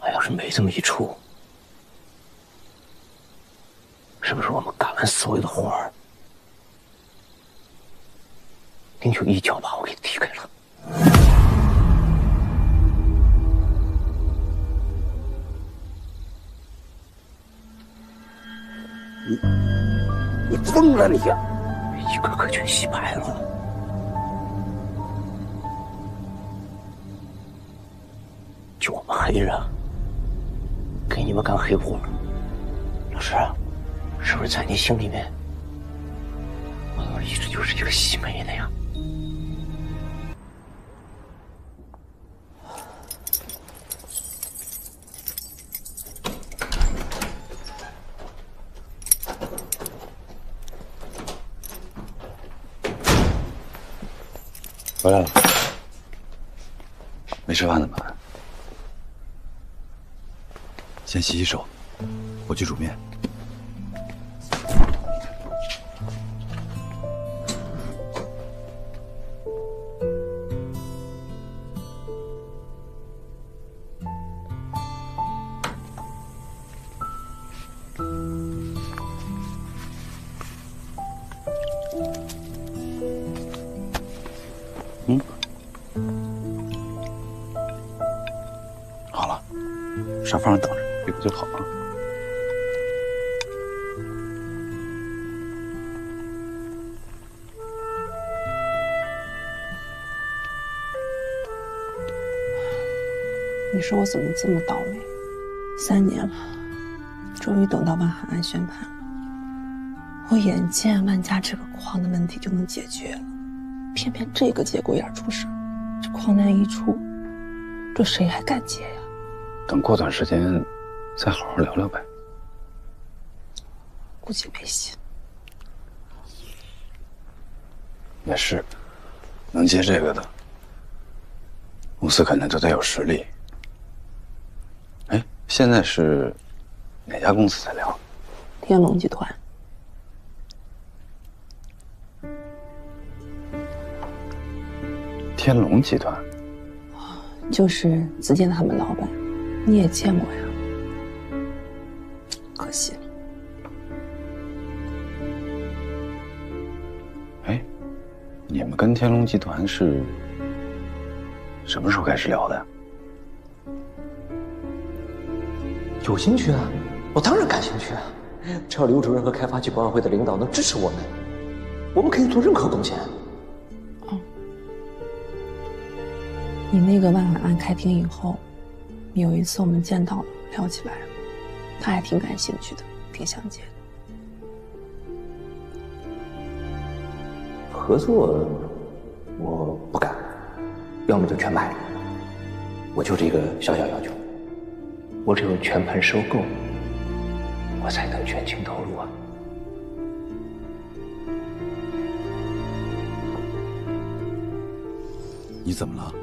俺要是没这么一出，是不是我们干完所有的活儿，您就一脚把我给踢开了？你疯了你呀！一个个全洗白了。就我们黑人给你们干黑活，老师，是不是在你心里面，我一直就是一个洗煤的呀？回来了，没吃饭怎么办？先洗洗手，我去煮面。好了，沙发上等着，一会儿就好了。你说我怎么这么倒霉？ 3年了，终于等到万海案宣判了。我眼见万家这个矿的问题就能解决了，偏偏这个节骨眼出事，这矿难一出，这谁还敢接呀？等过段时间再好好聊聊呗。估计没戏。也是，能接这个的，公司肯定都得有实力。哎，现在是哪家公司在聊？天龙集团。天龙集团，就是子健他们老板，你也见过呀。可惜了。哎，你们跟天龙集团是什么时候开始聊的呀？有兴趣啊，我当然感兴趣啊！只要刘主任和开发区保委会的领导能支持我们，我们可以做任何贡献。你那个万海案开庭以后，有一次我们见到了，聊起来了，他还挺感兴趣的，挺想接的。合作我不敢，要么就全卖了。我就这个小小要求，我只有全盘收购，我才能全情投入啊。你怎么了？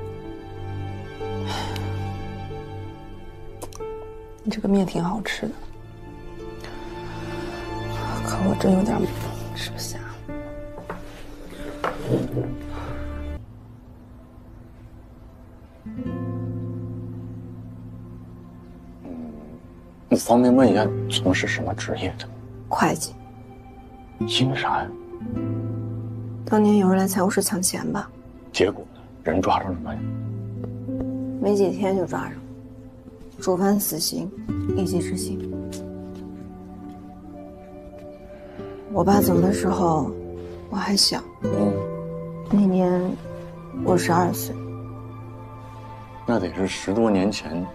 你这个面挺好吃的，可我真有点吃不下。你方便问一下从事什么职业的？会计。因为啥呀？当年有人来财务室抢钱吧？结果呢？人抓着了没？没几天就抓着，主犯死刑，立即执行。我爸走的时候，我还小，那年我12岁。那得是10多年前，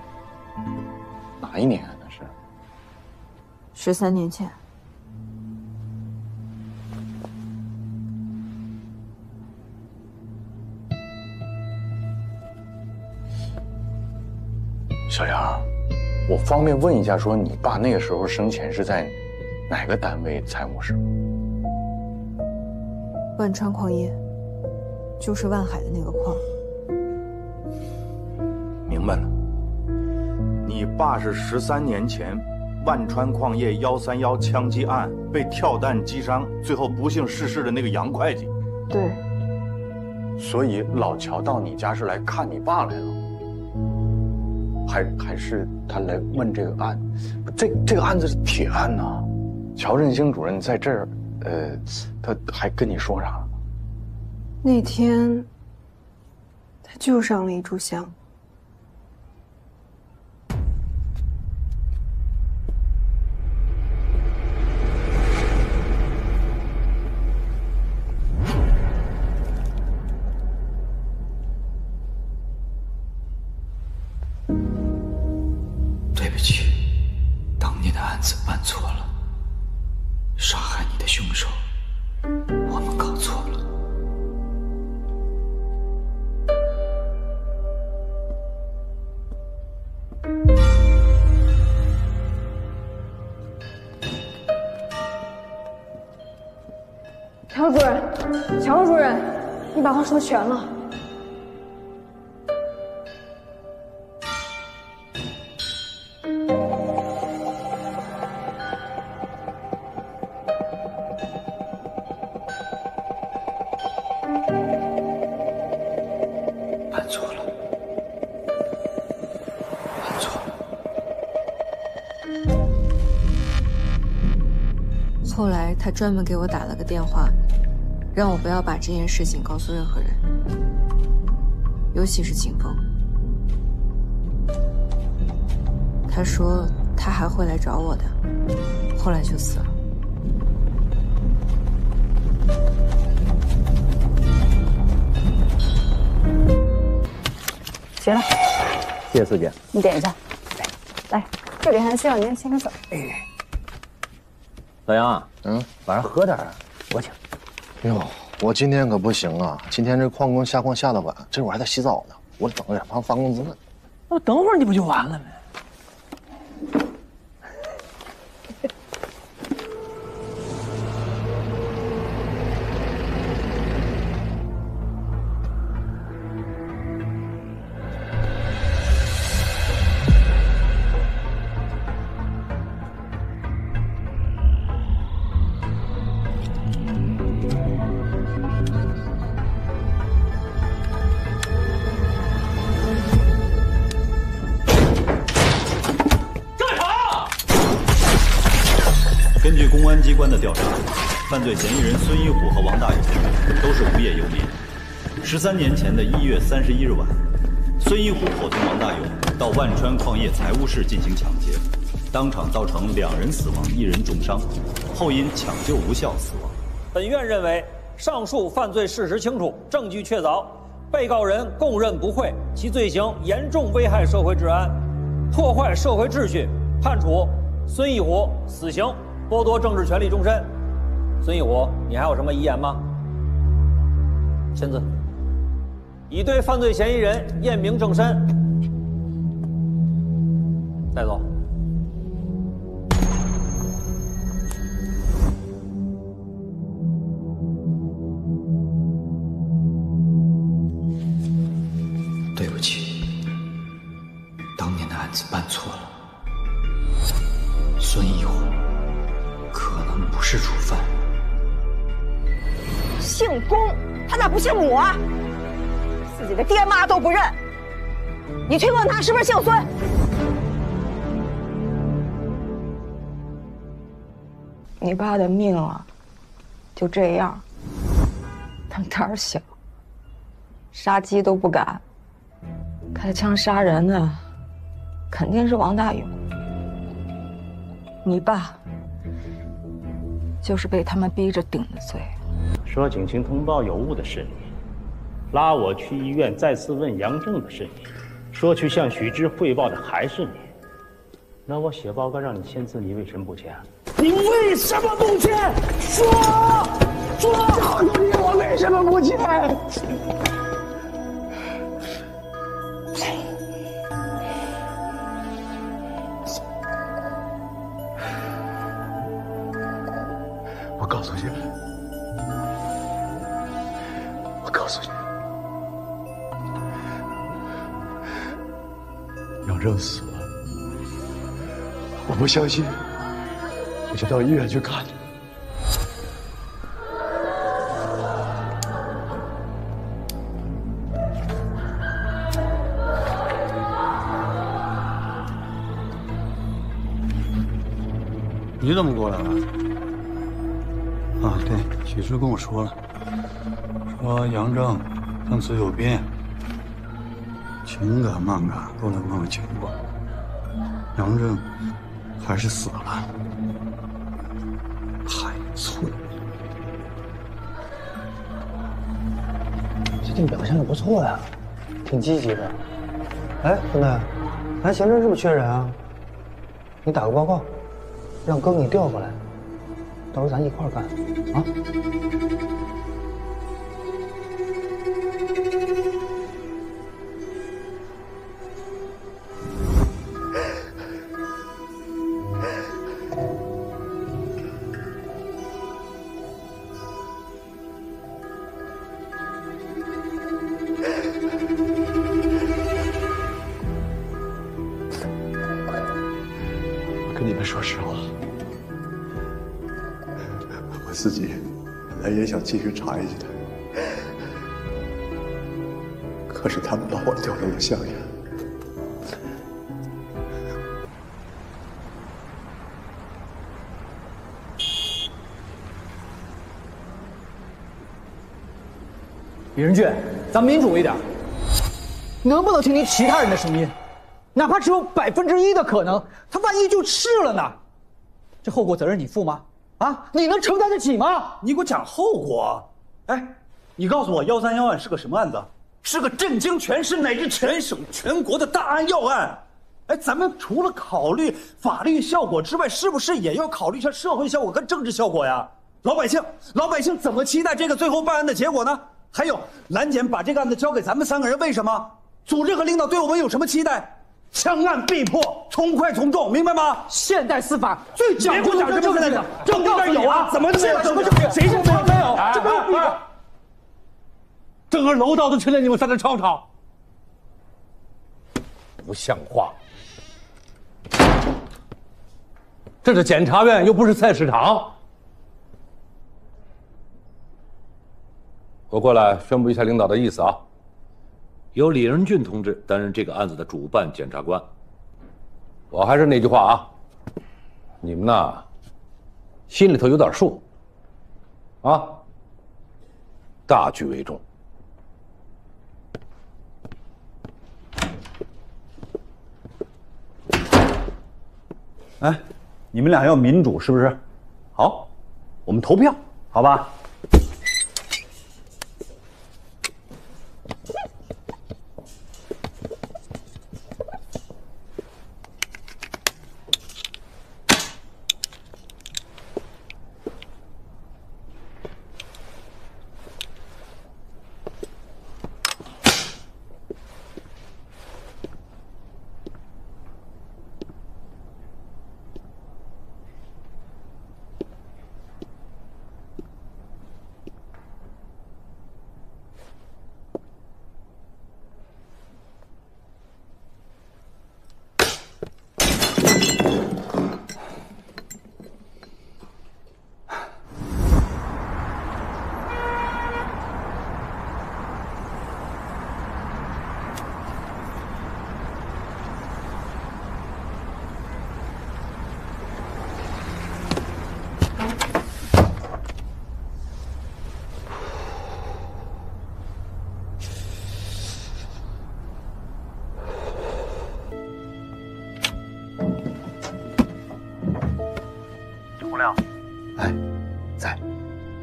哪一年啊？那是13年前。小杨，我方便问一下，说你爸那个时候生前是在哪个单位财务室？万川矿业，就是万海的那个矿。明白了，你爸是13年前万川矿业131枪击案被跳弹击伤，最后不幸逝世的那个杨会计。对。所以老乔到你家是来看你爸来了。还是他来问这个案，这个案子是铁案呐。乔振兴主任在这儿，他还跟你说啥了？那天，他就上了一炷香。对不起，当年的案子办错了，杀害你的凶手，我们搞错了。乔主任，乔主任，你把话说全了。办错了，办错了。后来他专门给我打了个电话，让我不要把这件事情告诉任何人，尤其是景峰。他说他还会来找我的，后来就死了。行了，谢谢四姐。你点一下，来。这里还需要您先个走。老杨，晚上喝点啊，我请。哟，我今天可不行啊！今天这矿工下矿下的晚，这会儿还得洗澡呢，我等着让发工资呢。那等会儿你不就完了吗？根据公安机关的调查，犯罪嫌疑人孙一虎和王大勇都是无业游民。13年前的1月31日晚，孙一虎伙同王大勇到万川矿业财务室进行抢劫，当场造成2人死亡，1人重伤，后因抢救无效死亡。本院认为，上述犯罪事实清楚，证据确凿，被告人供认不讳，其罪行严重危害社会治安，破坏社会秩序，判处孙一虎死刑。剥夺政治权利终身。孙一虎，你还有什么遗言吗？签字。已对犯罪嫌疑人验明正身。带走。对不起，当年的案子办错了。孙一虎可能不是主犯。姓龚，他咋不姓母啊？自己的爹妈都不认。你去问他是不是姓孙。你爸的命啊，就这样。他们胆儿小，杀鸡都不敢，开枪杀人的肯定是王大勇。你爸就是被他们逼着顶的罪。说警情通报有误的是你，拉我去医院再次问杨正的是你，说去向许知汇报的还是你。那我写报告让你签字，你为什么不签？你为什么不签？说，告诉你我为什么不签？我告诉你，杨正死了，我不相信，我就到医院去看去。你怎么过来了？啊，对，许知跟我说了，说杨正tâm sự有病，情感慢感都能帮我经过，杨正还是死了，太寸。最近表现的不错呀，挺积极的。哎，兄弟，咱刑侦是不是缺人啊？你打个报告，让哥给你调过来，到时候咱一块儿干啊。跟你们说实话，我自己本来也想继续查一下，可是他们把我调到了襄阳。李仁俊，咱民主一点，能不能听听其他人的声音？哪怕只有1%的可能，他万一就是了呢？这后果责任你负吗？啊，你能承担得起吗？你给我讲后果？哎，你告诉我131案是个什么案子？是个震惊全市乃至全省全国的大案要案。哎，咱们除了考虑法律效果之外，是不是也要考虑一下社会效果跟政治效果呀？老百姓怎么期待这个最后办案的结果呢？还有，兰检把这个案子交给咱们3个人，为什么？组织和领导对我们有什么期待？枪案必破，从快从重，明白吗？现代司法最讲究的政治，证据这有啊？怎么没有？什么证据？谁说没有？这没有必要。整个楼道都成了你们3人吵吵，不像话！这是检察院，又不是菜市场。我过来宣布一下领导的意思啊，由李仁俊同志担任这个案子的主办检察官。我还是那句话啊，你们呐，心里头有点数，啊，大局为重。哎，你们俩要民主是不是？好，我们投票，好吧？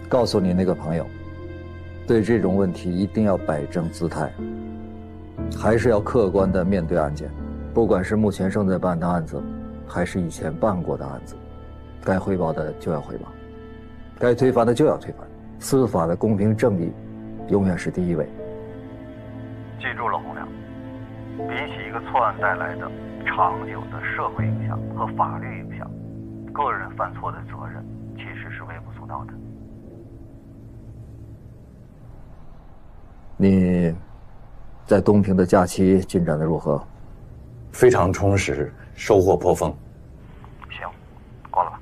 告诉你那个朋友，对这种问题一定要摆正姿态，还是要客观地面对案件。不管是目前正在办的案子，还是以前办过的案子，该汇报的就要汇报，该推翻的就要推翻。司法的公平正义，永远是第一位。记住了，洪亮，比起一个错案带来的长久的社会影响和法律影响，个人犯错的责任其实是微不足道的。你在东平的假期进展的如何？非常充实，收获颇丰。行，挂了吧。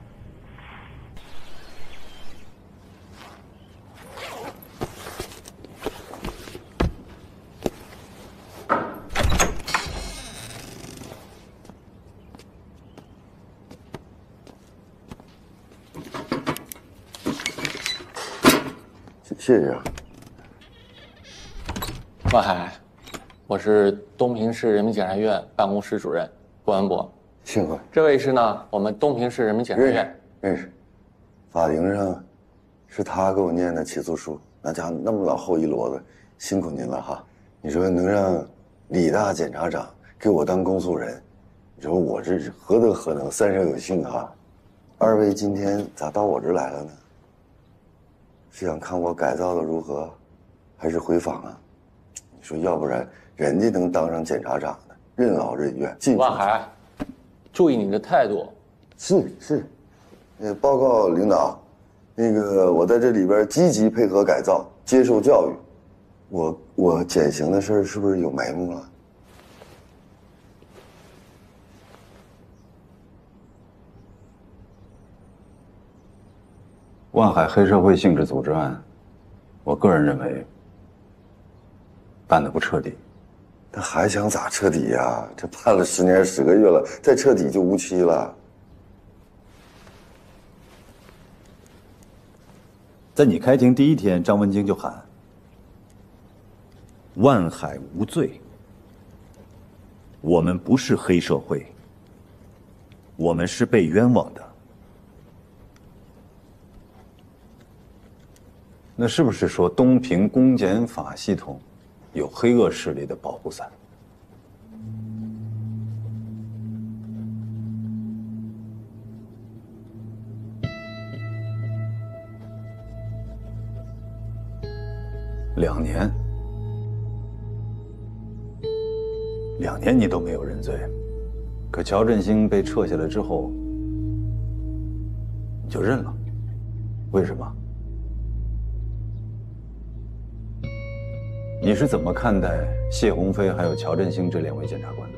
谢谢啊。万海，我是东平市人民检察院办公室主任郭文博。幸会。这位是呢，我们东平市人民检察院。认识。法庭上是他给我念的起诉书，那家伙那么老厚一摞子，辛苦您了哈。你说能让李大检察长给我当公诉人，你说我这是何德何能，三生有幸哈。二位今天咋到我这儿来了呢？是想看我改造的如何，还是回访啊？你说要不然人家能当上检察长的，任劳任怨。万海，注意你的态度。是。报告领导，那个我在这里边积极配合改造，接受教育。我减刑的事儿是不是有眉目了？万海黑社会性质组织案，我个人认为办得不彻底。他还想咋彻底呀？这判了10年10个月了，再彻底就无期了。在你开庭第一天，张文京就喊：“万海无罪。我们不是黑社会，我们是被冤枉的。”那是不是说东平公检法系统有黑恶势力的保护伞？ 2年，2年你都没有认罪，可乔振兴被撤下来之后，你就认了，为什么？你是怎么看待谢鸿飞还有乔振兴这2位检察官的？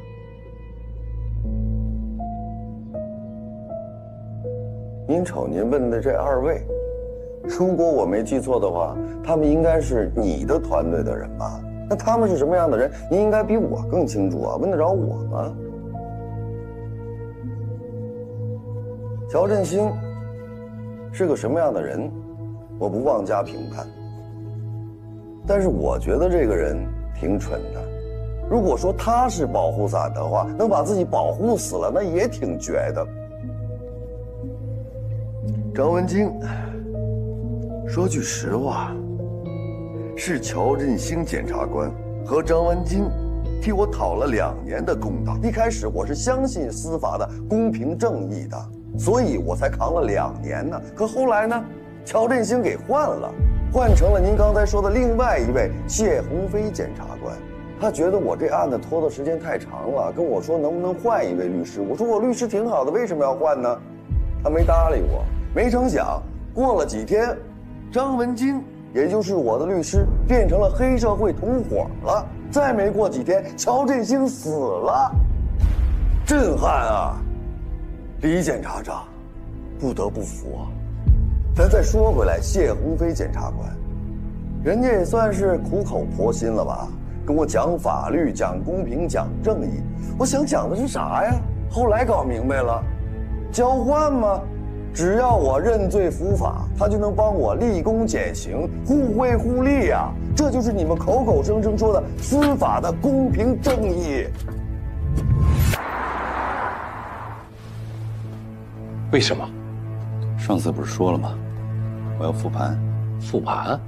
您瞅您问的这2位，如果我没记错的话，他们应该是你的团队的人吧？那他们是什么样的人，您应该比我更清楚啊，问得着我吗？乔振兴是个什么样的人，我不妄加评判。但是我觉得这个人挺蠢的。如果说他是保护伞的话，能把自己保护死了，那也挺绝的。张文京，说句实话，是乔振兴检察官和张文京替我讨了2年的公道。一开始我是相信司法的公平正义的，所以我才扛了2年呢。可后来呢，乔振兴给换了。换成了您刚才说的另外一位谢鸿飞检察官，他觉得我这案子拖的时间太长了，跟我说能不能换一位律师。我说我律师挺好的，为什么要换呢？他没搭理我。没成想，过了几天，张文京，也就是我的律师，变成了黑社会同伙了。再没过几天，乔振兴死了，震撼啊！李检察长，不得不服啊。咱再说回来，谢鸿飞检察官，人家也算是苦口婆心了吧，跟我讲法律、讲公平、讲正义。我想讲的是啥呀？后来搞明白了，交换吗？只要我认罪伏法，他就能帮我立功减刑，互惠互利呀！这就是你们口口声声说的司法的公平正义。为什么？上次不是说了吗？我要复盘。复盘？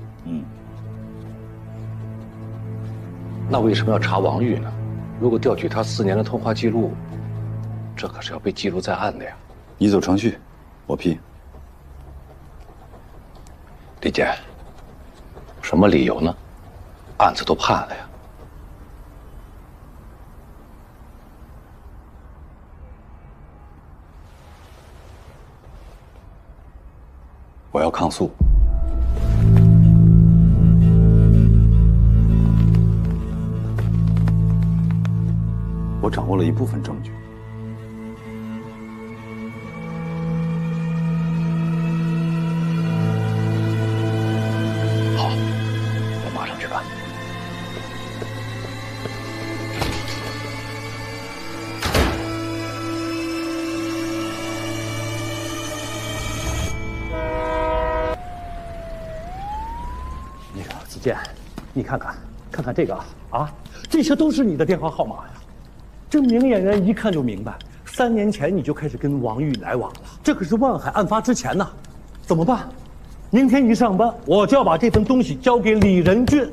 那为什么要查王玉呢？如果调取他4年的通话记录，这可是要被记录在案的呀。你走程序，我批。李健，什么理由呢？案子都判了呀。我要抗诉。我掌握了一部分证据。好，我马上去办。子健，你看看这个啊，这些都是你的电话号码呀。这明眼人一看就明白，3年前你就开始跟王玉来往了。这可是万海案发之前呢，怎么办？明天一上班，我就要把这份东西交给李仁俊。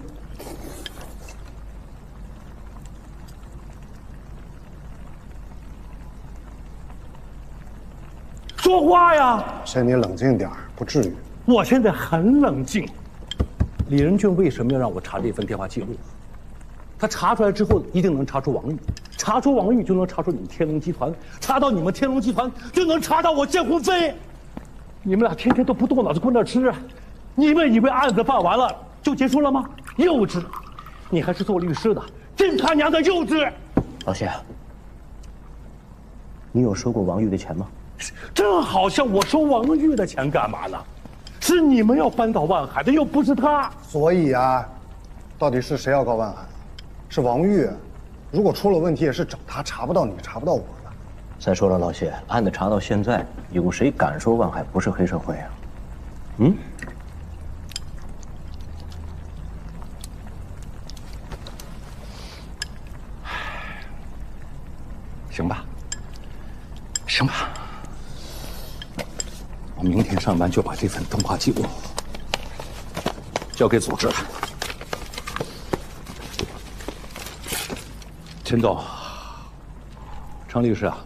说话呀！先你冷静点，不至于。我现在很冷静。李仁俊为什么要让我查这份电话记录？他查出来之后，一定能查出王玉，查出王玉就能查出你们天龙集团，查到你们天龙集团就能查到我谢鸿飞。你们俩天天都不动脑子，跟那吃，你们以为案子办完了就结束了吗？幼稚！你还是做律师的，真他娘的幼稚！老谢，你有收过王玉的钱吗？这好像我收王玉的钱干嘛呢？是你们要扳倒万海的，又不是他。所以啊，到底是谁要告万海？是王玉。如果出了问题，也是找他，查不到你，查不到我的。再说了，老谢，案子查到现在，有谁敢说万海不是黑社会啊？行吧，行吧。我明天上班就把这份通话记录交给组织了。陈总，程律师啊，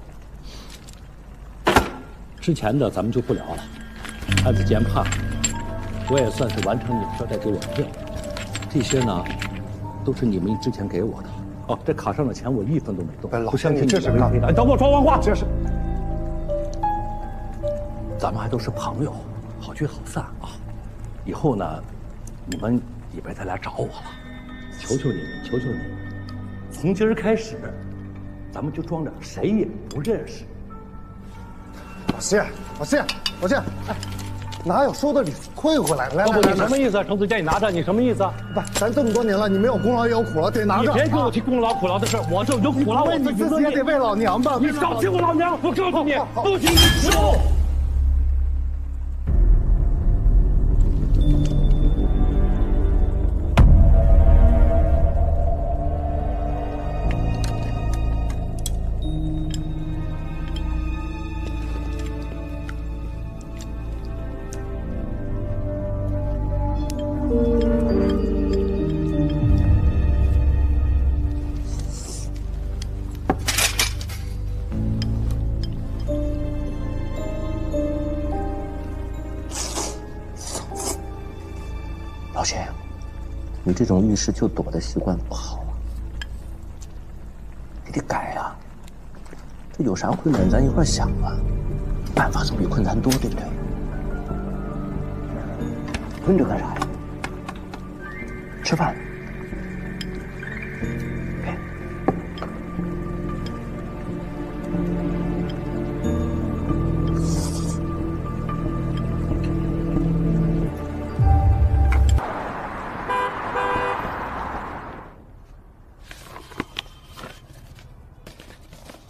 之前的咱们就不聊了。案子既然判了，我也算是完成你们交代给我的任务。这些呢，都是你们之前给我的。哦，这卡上的钱我一分都没动。老乡，你这是干嘛？等我说完话。这是，咱们还都是朋友，好聚好散啊。以后呢，你们也别再来找我了，求求你们，求求你们，从今儿开始，咱们就装着谁也不认识。老谢，哎，哪有收的礼退回来？来，你什么意思啊？程子健，你拿着，你什么意思啊？不，咱这么多年了，你没有功劳也有苦劳，得拿着。你别跟我提功劳苦劳的事，我这有苦劳，我你自己也得为老娘吧。你少提我老娘！我告诉你，不许你说。老谢，你这种遇事就躲的习惯不好啊，你得改呀。这有啥困难咱一块想啊，办法总比困难多，对不对？蹲着干啥呀？吃饭。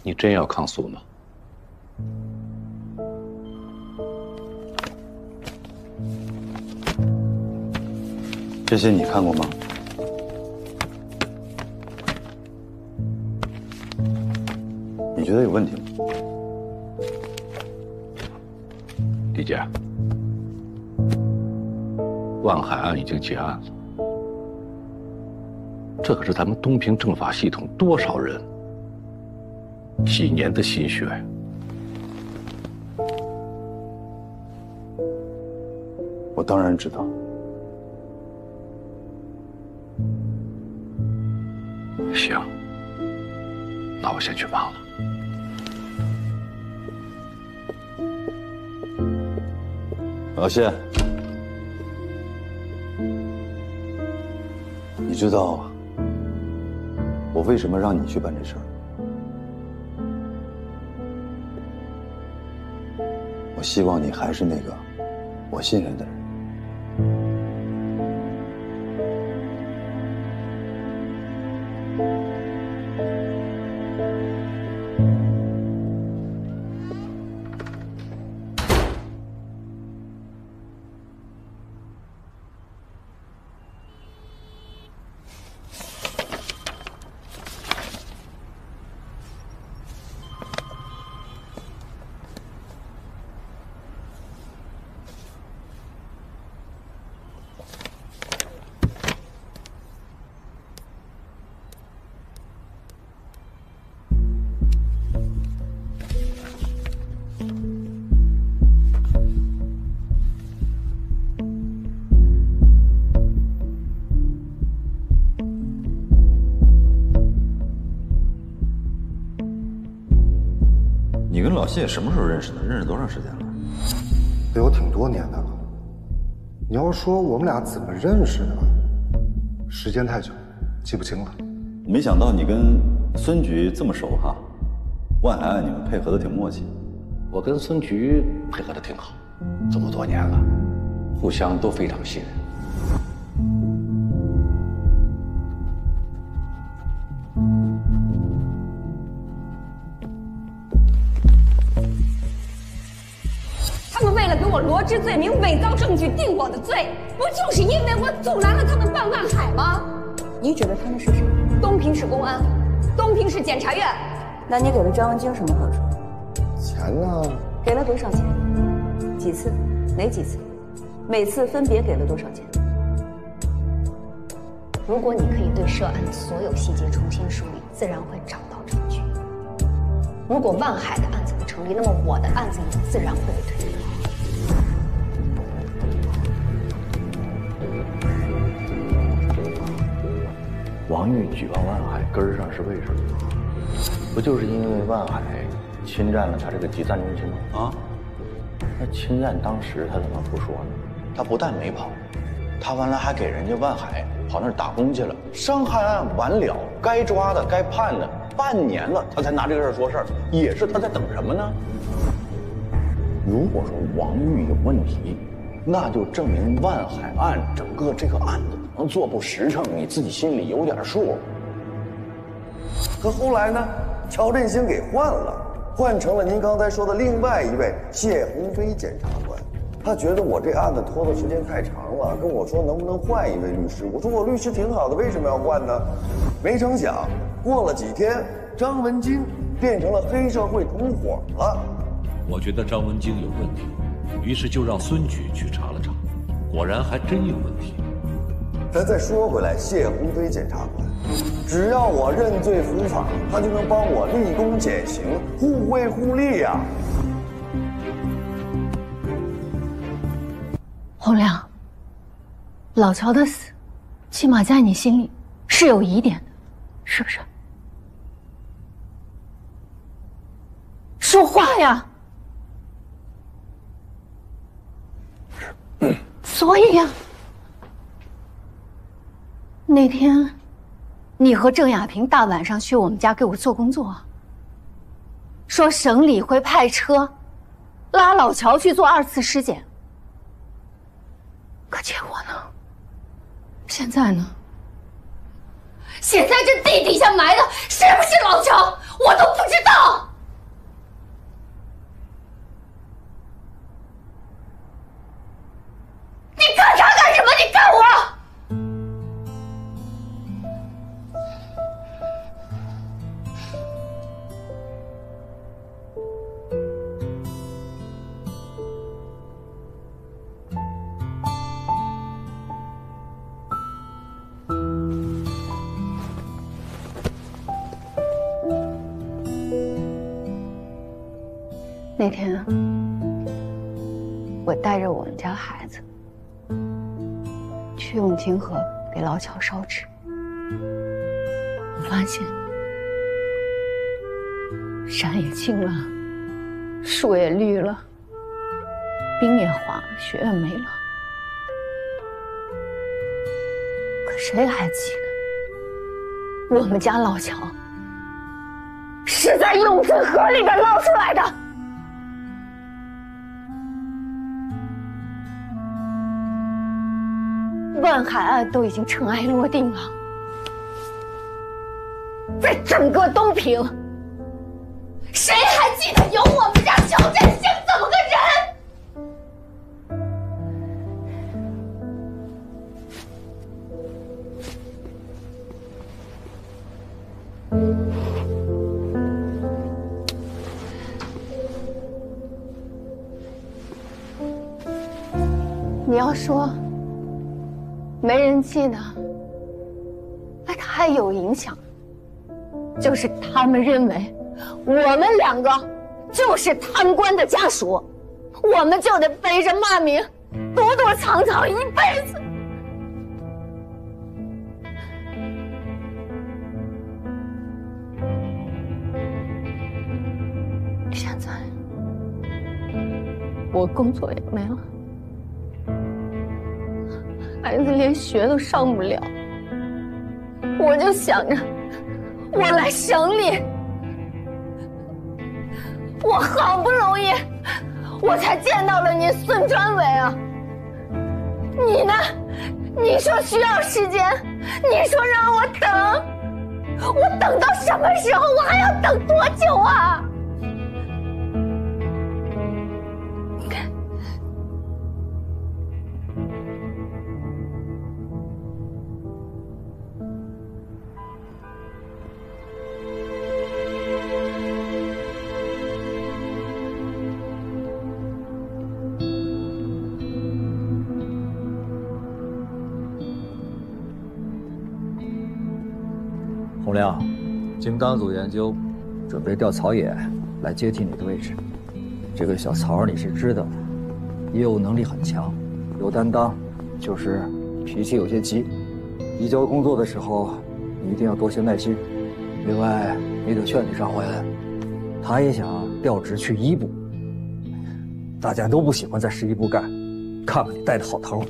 你真要抗诉吗？这些你看过吗？你觉得有问题吗？李姐，万海案已经结案了，这可是咱们东平政法系统多少人几年的心血。我当然知道。行，那我先去忙了。老谢，你知道我为什么让你去办这事儿？我希望你还是那个我信任的人。你跟老谢什么时候认识的？认识多长时间了？得有挺多年的了。你要说我们俩怎么认识的，时间太久，记不清了。没想到你跟孙局这么熟哈，万海案你们配合的挺默契。我跟孙局配合的挺好，这么多年了，互相都非常信任。他们为了给我罗织罪名、伪造证据、定我的罪，不就是因为我阻拦了他们办万海吗？你指的他们是谁？东平市公安，东平市检察院。那你给了张文京什么好处？钱呢？给了多少钱？几次？哪几次？每次分别给了多少钱？如果你可以对涉案的所有细节重新梳理，自然会找到证据。如果万海的案子不成立，那么我的案子也自然会被推翻。王玉举报万海根儿上是为什么？不就是因为万海侵占了他这个集散中心吗？啊，那侵占当时他怎么不说呢？他不但没跑，他完了还给人家万海跑那儿打工去了。伤害案完了，该抓的该判的，半年了他才拿这个事儿说事儿，也是他在等什么呢？如果说王玉有问题，那就证明万海案整个这个案子能做不实诚，你自己心里有点数。可后来呢，乔振兴给换了，换成了您刚才说的另外一位谢鸿飞检察官。他觉得我这案子拖的时间太长了，跟我说能不能换一位律师。我说我律师挺好的，为什么要换呢？没成想过了几天，张文京变成了黑社会同伙了。我觉得张文京有问题，于是就让孙举去查了查，果然还真有问题。咱再说回来，谢鸿飞检察官，只要我认罪伏法，他就能帮我立功减刑，互惠互利呀。洪亮，老乔的死，起码在你心里是有疑点的，是不是？说话呀！所以呀，那天你和郑亚萍大晚上去我们家给我做工作，说省里会派车拉老乔去做2次尸检，可结果呢？现在呢？现在这地底下埋的是不是老乔，我都不知道。你干他干什么？你干我！那天，我带着我们家孩子去永清河给老乔烧纸，我发现山也青了，树也绿了，冰也化了，雪也没了。可谁还记得我们家老乔是在永清河里边捞出来的？万海案都已经尘埃落定了，在整个东平，谁还记得有我们家乔振兴这么个人？你要说没人记得，那他还有影响，就是他们认为我们2个就是贪官的家属，我们就得背着骂名躲躲藏藏一辈子。现在我工作也没了，孩子连学都上不了，我就想着，我来省里，我好不容易，我才见到了你孙专委啊！你呢？你说需要时间，你说让我等，我等到什么时候？我还要等多久啊？洪亮，经党组研究，准备调曹野来接替你的位置。这个小曹你是知道的，业务能力很强，有担当，就是脾气有些急。移交工作的时候，你一定要多些耐心。另外，你得劝你张怀恩，他也想调职去一部。大家都不喜欢在11部干，看看你带的好头。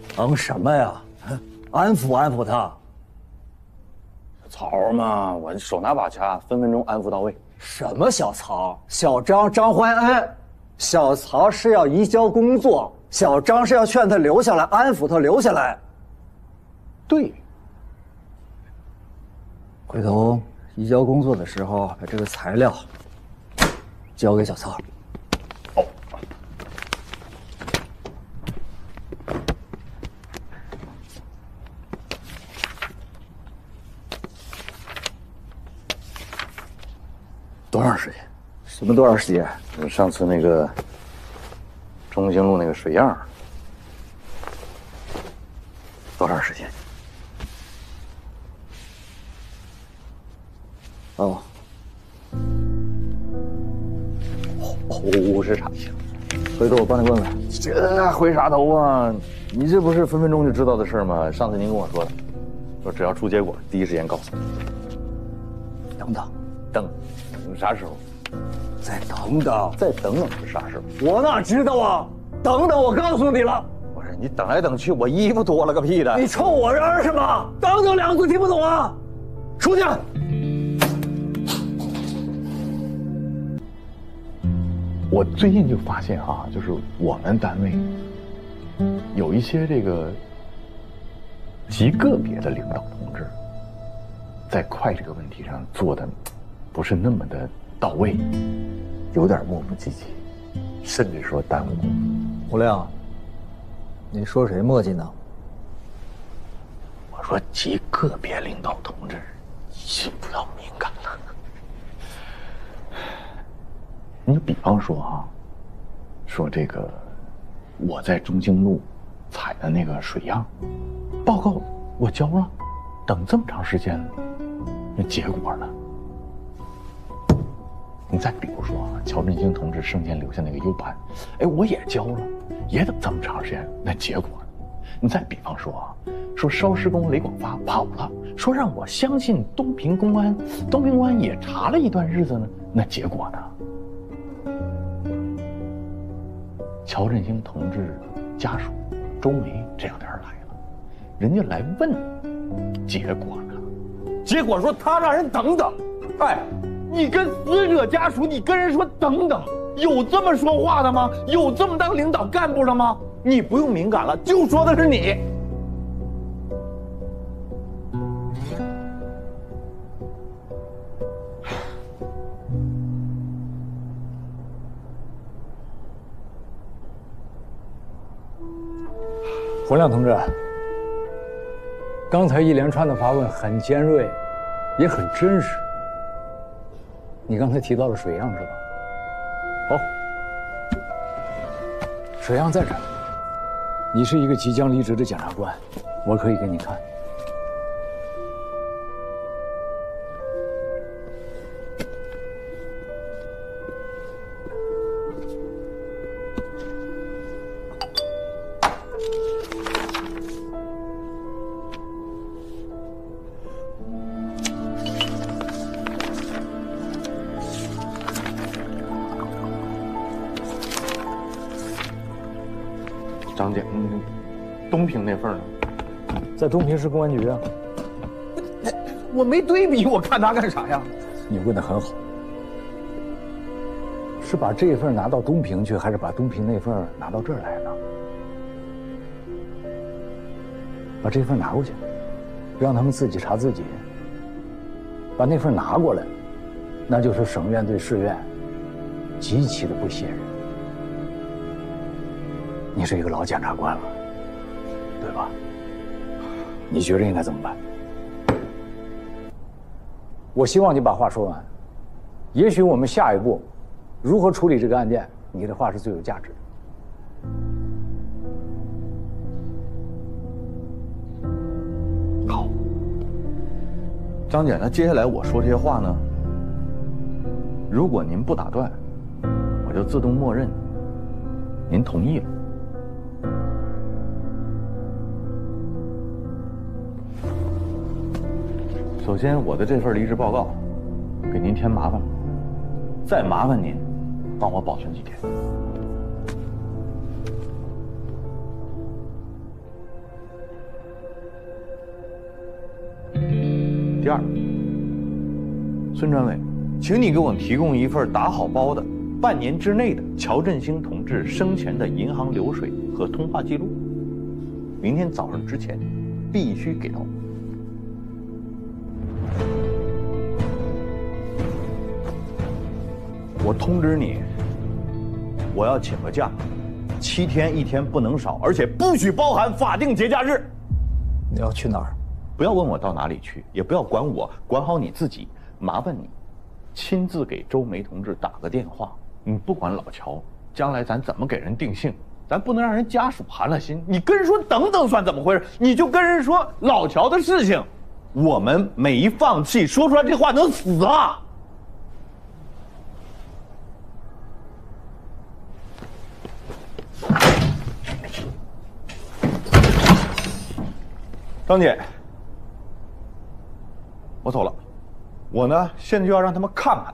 疼什么呀？安抚安抚他。曹嘛，我手拿把掐，分分钟安抚到位。什么小曹？小张张怀恩，小曹是要移交工作，小张是要劝他留下来，安抚他留下来。对。回头移交工作的时候，把这个材料交给小曹。哦。多长时间？什么多长时间？上次那个中兴路那个水样，多长时间？哦，50场。回头我帮你问问。这回啥头啊？你这不是分分钟就知道的事吗？上次您跟我说的，说只要出结果，第一时间告诉你。等，啥时候？再等等，再等等是啥时候？我哪知道啊！等等，我告诉你了。不是你等来等去，我衣服脱了个屁的！你冲我嚷什么？等等两个字听不懂啊！出去！我最近就发现啊，就是我们单位有一些这个极个别的领导同志，在快这个问题上做的不是那么的到位，有点磨磨唧唧，甚至说耽误工作。胡亮，你说谁磨叽呢？我说极个别领导同志，请不要敏感了。你就比方说啊，说这个我在中兴路采的那个水样报告我交了，等这么长时间了，那结果呢？你再比如说啊，乔振兴同志生前留下那个 U 盘，哎，我也交了，也等这么长时间，那结果呢？你再比方说啊，说烧尸工雷广发跑了，说让我相信东平公安，东平公安也查了一段日子呢，那结果呢？乔振兴同志家属周梅这两天来了，人家来问，结果呢？结果说他让人等等。哎，你跟死者家属，你跟人说等等，有这么说话的吗？有这么当领导干部的吗？你不用敏感了，就说的是你。胡亮同志，刚才一连串的发问很尖锐，也很真实。你刚才提到了水样是吧？好，水样在这儿。你是一个即将离职的检察官，我可以给你看。张姐，东平那份呢？在东平市公安局啊。我没对比，我看他干啥呀？你问得很好，是把这份拿到东平去，还是把东平那份拿到这儿来呢？把这份拿过去，让他们自己查自己。把那份拿过来，那就是省院对市院极其的不信任。你是一个老检察官了，对吧？你觉得应该怎么办？我希望你把话说完。也许我们下一步如何处理这个案件，你的话是最有价值的。好，张姐，那接下来我说这些话呢，如果您不打断，我就自动默认您同意了。首先，我的这份离职报告给您添麻烦了，再麻烦您帮我保存几天。第二，孙传伟，请你给我提供一份打好包的半年之内的乔振兴同志生前的银行流水和通话记录，明天早上之前必须给到我。我通知你，我要请个假，7天1天不能少，而且不许包含法定节假日。你要去哪儿？不要问我到哪里去，也不要管我，管好你自己。麻烦你亲自给周梅同志打个电话。你不管老乔，将来咱怎么给人定性，咱不能让人家属寒了心。你跟人说等等算怎么回事？你就跟人说老乔的事情，我们没放弃，说出来这话能死啊！张姐，我走了。我呢，现在就要让他们看看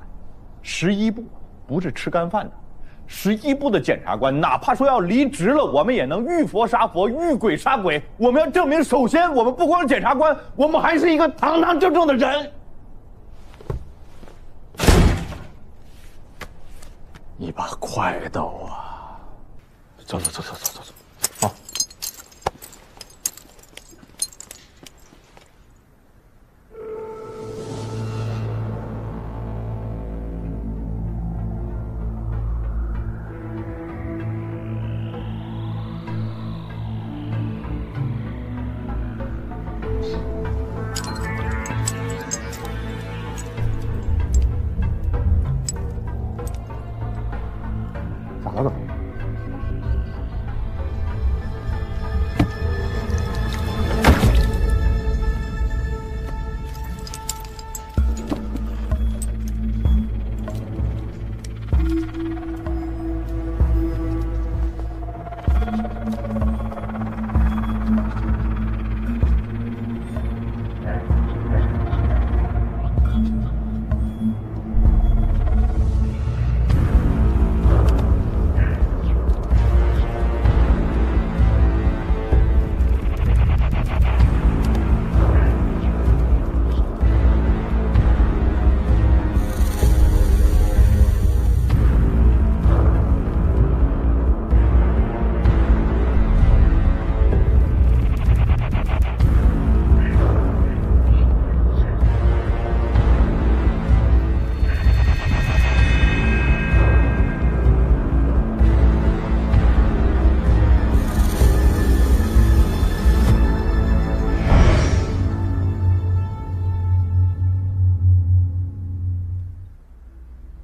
，11部不是吃干饭的。11部的检察官，哪怕说要离职了，我们也能遇佛杀佛，遇鬼杀鬼。我们要证明，首先我们不光是检察官，我们还是一个堂堂正正的人。一把快刀啊！走。好。咋了？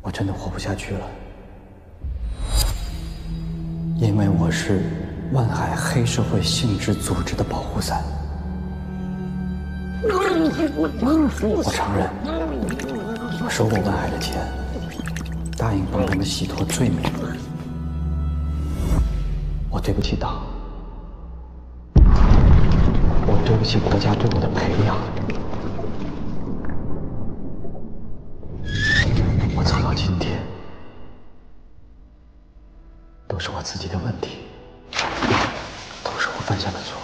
我真的活不下去了，因为我是万海黑社会性质组织的保护伞。我承认，我收过万海的钱，答应帮他们洗脱罪名。我对不起党，我对不起国家对我的培养。我走到今天，都是我自己的问题，都是我犯下的错。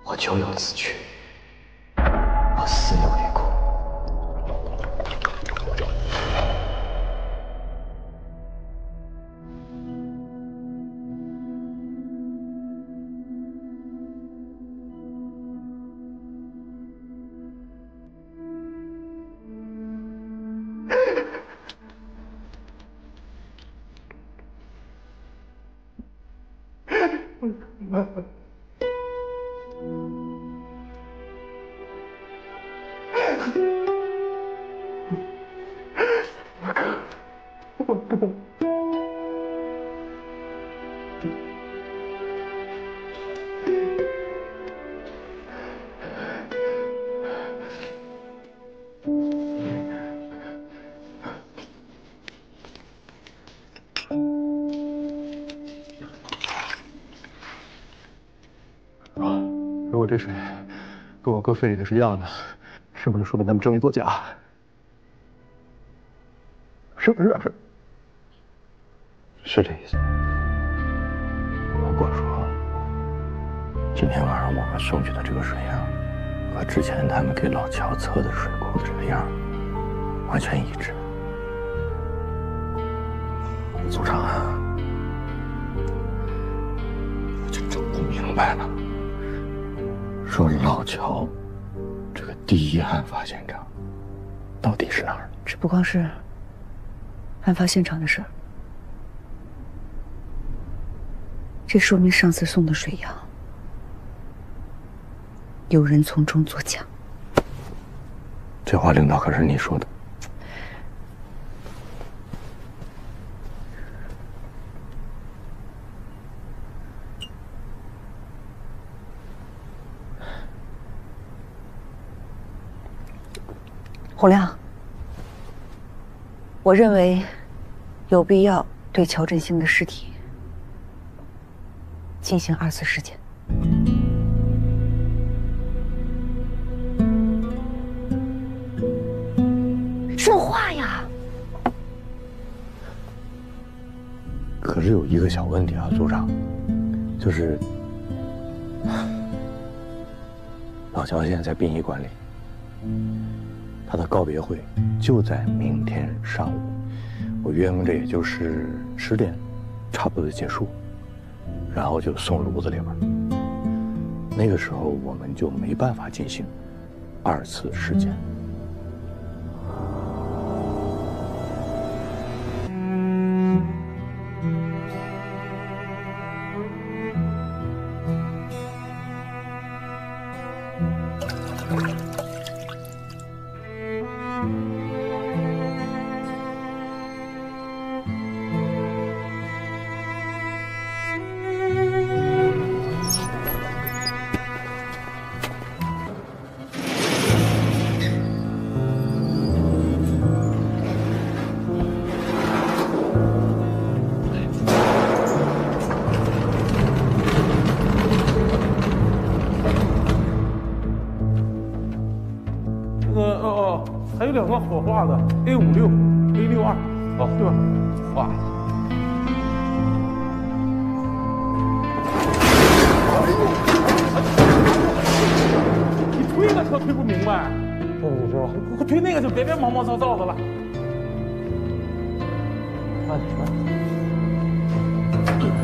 我咎由自取，我死有余辜。果这水跟我哥肺里的是一样的，是不是说明他们证据作假？是不是？是这意思。如果说今天晚上我们送去的这个水样，和之前他们给老乔测的水库的这个样完全一致，组长啊，我就整不明白了。说老乔这个第一案发现场到底是哪儿？这不光是案发现场的事儿，这说明上次送的水样有人从中作假。这话领导可是你说的。洪亮，我认为有必要对乔振兴的尸体进行2次尸检。说话呀！可是有一个小问题啊，组长，就是老乔现在在殡仪馆里，他的告别会就在明天上午，我约摸着也就是10点，差不多就结束，然后就送炉子里边。那个时候我们就没办法进行2次尸检。还有2个火化的 A56、A62，好，对吧？哇！你推个车推不明白，你知道吧？推那个就别毛毛躁躁的了。慢点，慢点。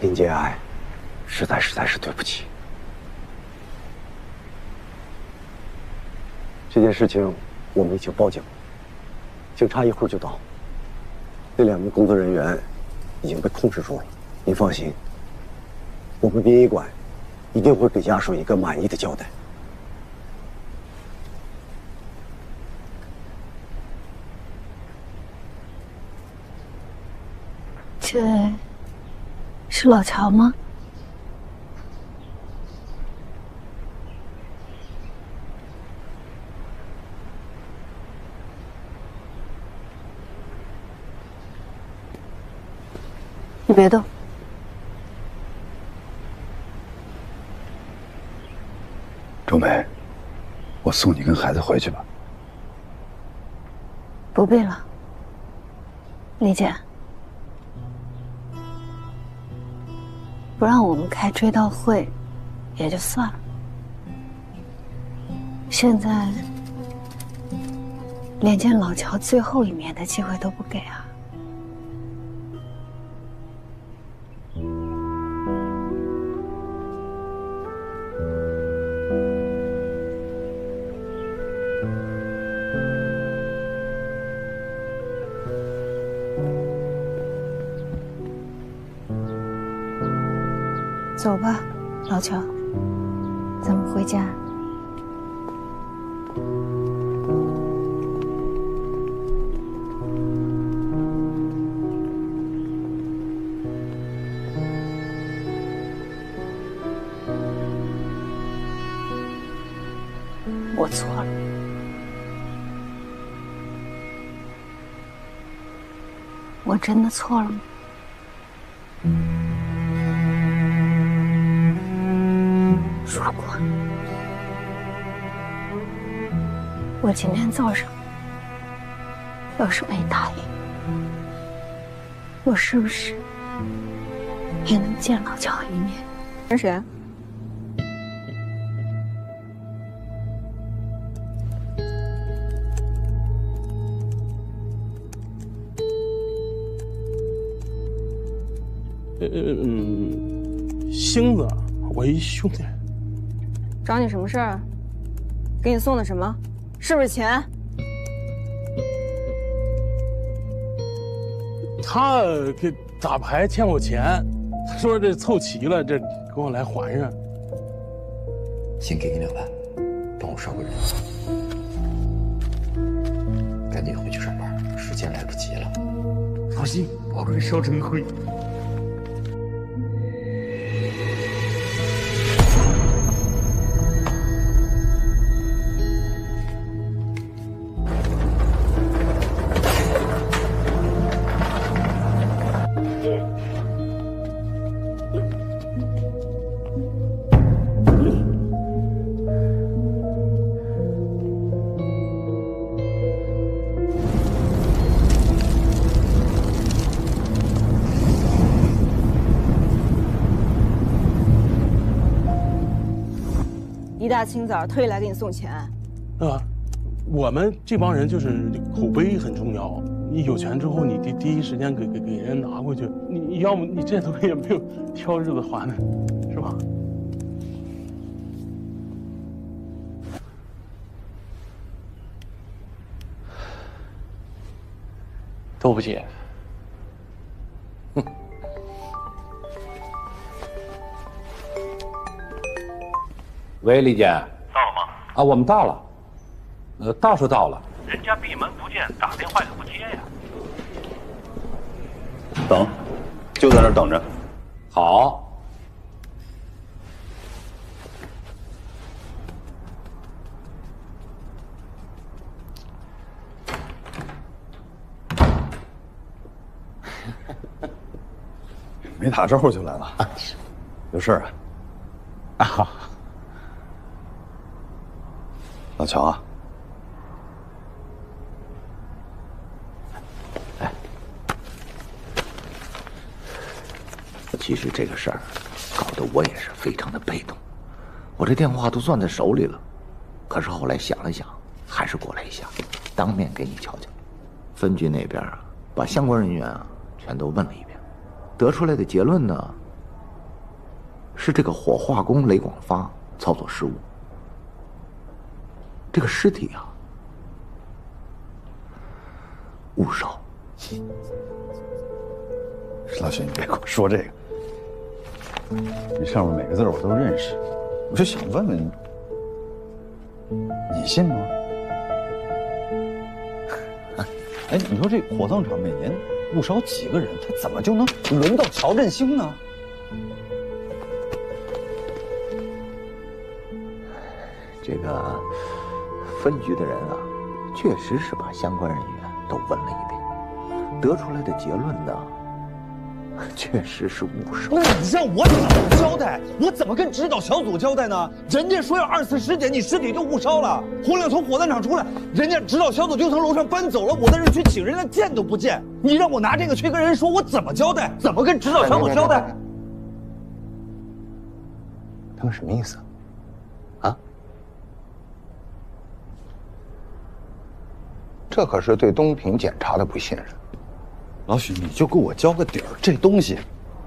林杰爱，实在是对不起。这件事情我们已经报警了，警察一会儿就到。那2名工作人员已经被控制住了，您放心，我们殡仪馆一定会给家属一个满意的交代。这是老乔吗？你别动。周梅，我送你跟孩子回去吧。不必了，李姐。不让我们开追悼会，也就算了。现在连见老乔最后一面的机会都不给啊！走吧，老乔，咱们回家。我错了，我真的错了吗？如果我今天早上要是没答应，我是不是也能见老乔一面？是谁？星子，我一兄弟。找你什么事儿？给你送的什么？是不是钱？他给打牌欠我钱，他说这凑齐了，这给我来还上。先给你2万，帮我捎个人。赶紧回去上班，时间来不及了。放心，我会烧成灰。一大清早特意来给你送钱，我们这帮人就是口碑很重要。你有钱之后，你第一时间给人拿过去，你要么你这东西也没有挑日子还的，是吧？对不起。喂，李姐，到了吗？啊，我们到了。到是到了。人家闭门不见，打电话也不接呀。等，就在那儿等着。好。没打招呼就来了，有事儿啊？啊，老乔啊，其实这个事儿搞得我也是非常的被动，我这电话都攥在手里了，可是后来想了想，还是过来一下，当面给你瞧瞧。分局那边啊，把相关人员啊全都问了一遍，得出来的结论呢，是这个火化工雷广发操作失误。这个尸体啊，误烧。老徐，你别跟我说这个，这上面每个字我都认识，我就想问问你，你信吗？哎，你说这火葬场每年误烧几个人，他怎么就能轮到乔振兴呢？这个分局的人啊，确实是把相关人员都问了一遍，得出来的结论呢，确实是误烧。那你让我怎么交代？我怎么跟指导小组交代呢？人家说要24、10点，你尸体就误烧了。红亮从火葬场出来，人家指导小组就从楼上搬走了，我在这去请人，连见都不见。你让我拿这个去跟人说，我怎么交代？怎么跟指导小组交代？他们什么意思？这可是对东平检查的不信任。老许，你就给我交个底儿，这东西，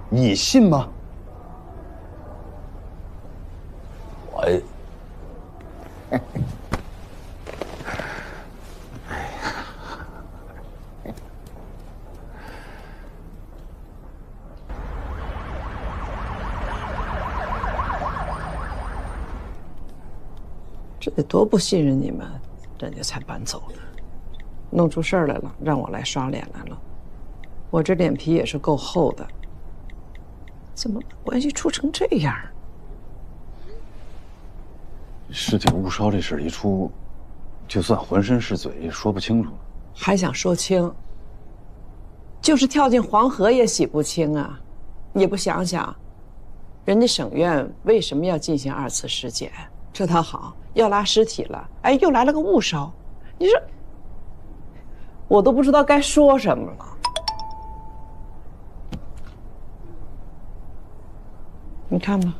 你信吗？我，这得多不信任你们，人家才搬走的。弄出事儿来了，让我来刷脸来了。我这脸皮也是够厚的，怎么把关系处成这样？尸体误烧这事一出，就算浑身是嘴也说不清楚了。还想说清？就是跳进黄河也洗不清啊！你不想想，人家省院为什么要进行2次尸检？这倒好，要拉尸体了，哎，又来了个误烧，你说。我都不知道该说什么了。你看吧，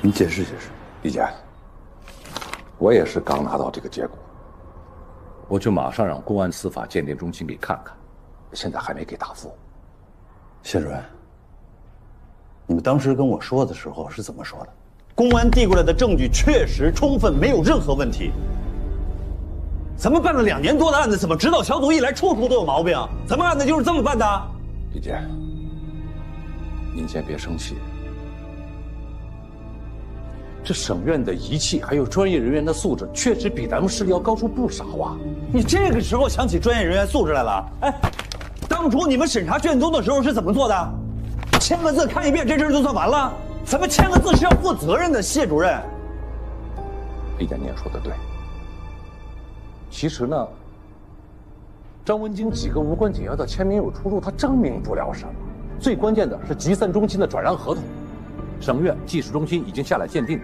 你解释解释，李姐。我也是刚拿到这个结果，我就马上让公安司法鉴定中心给看看，现在还没给答复。谢主任，你们当时跟我说的时候是怎么说的？公安递过来的证据确实充分，没有任何问题。咱们办了2年多的案子，怎么指导小组一来处处都有毛病？咱们案子就是这么办的？李姐，您先别生气。这省院的仪器还有专业人员的素质，确实比咱们市里要高出不少啊！你这个时候想起专业人员素质来了？哎，当初你们审查卷宗的时候是怎么做的？签个字看一遍，这事就算完了？咱们签个字是要负责任的，谢主任。李姐，您也说的对。其实呢，张文京几个无关紧要的签名有出入，它证明不了什么。最关键的是集散中心的转让合同。省院技术中心已经下来鉴定，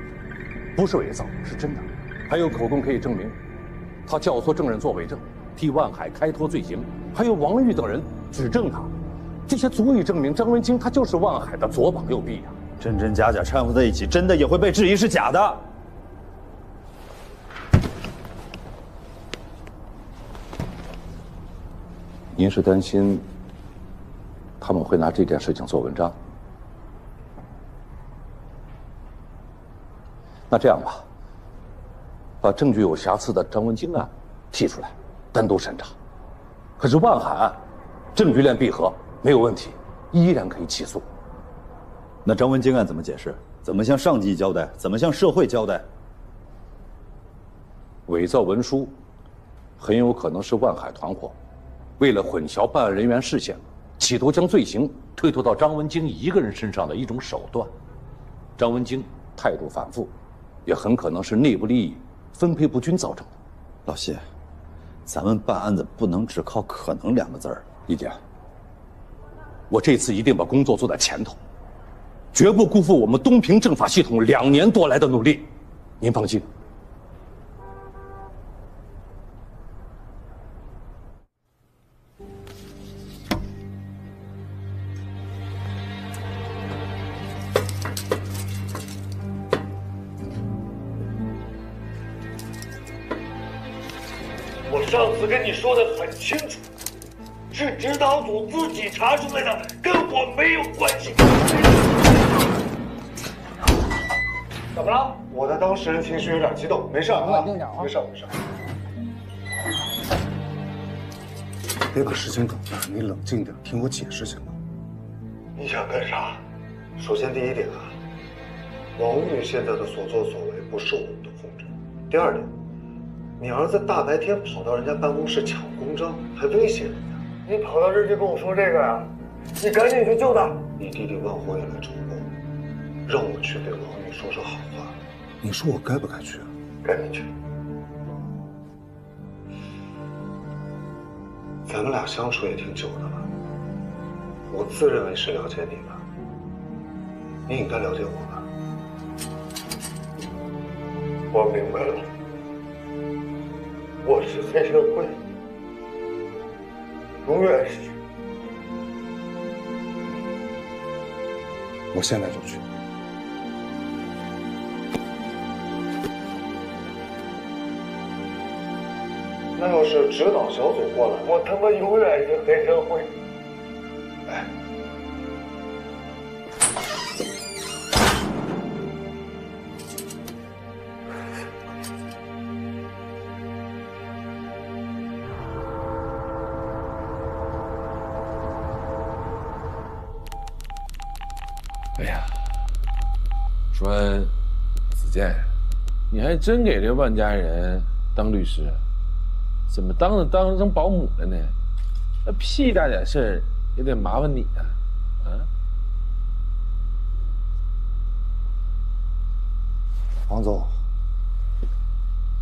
不是伪造，是真的。还有口供可以证明，他教唆证人做伪证，替万海开脱罪行，还有王玉等人指证他，这些足以证明张文京他就是万海的左膀右臂啊！真真假假掺和在一起，真的也会被质疑是假的。您是担心他们会拿这件事情做文章？那这样吧，把证据有瑕疵的张文京案提出来，单独审查。可是万海案，证据链闭合，没有问题，依然可以起诉。那张文京案怎么解释？怎么向上级交代？怎么向社会交代？伪造文书，很有可能是万海团伙为了混淆办案人员视线，企图将罪行推脱到张文京一个人身上的一种手段。张文京态度反复，也很可能是内部利益分配不均造成的。老谢，咱们办案子不能只靠可能2个字儿。李姐，我这次一定把工作做在前头，绝不辜负我们东平政法系统2年多来的努力。您放心。上次跟你说的很清楚，是指导组自己查出来的，跟我没有关系。怎么了？我的当事人情绪有点激动，没事啊，稳定点啊，没事没事。别把事情搞大，你冷静点，听我解释行吗？你想干啥？首先第一点啊，王玉现在的所作所为不受我们的控制。第二点，你儿子大白天跑到人家办公室抢公章，还威胁人家。你跑到这儿就跟我说这个呀？你赶紧去救他！你弟弟万火也来找我，让我去对王玉说说好话。你说我该不该去啊？赶紧去。咱们俩相处也挺久的了，我自认为是了解你的，你应该了解我吧？我明白了，我是黑社会，永远是。我现在就去。那要是指导小组过来，我他妈永远是黑社会。哎，哎呀，说子健，你还真给这万家人当律师？怎么当成保姆了呢？那屁大点事儿也得麻烦你啊！啊！王总，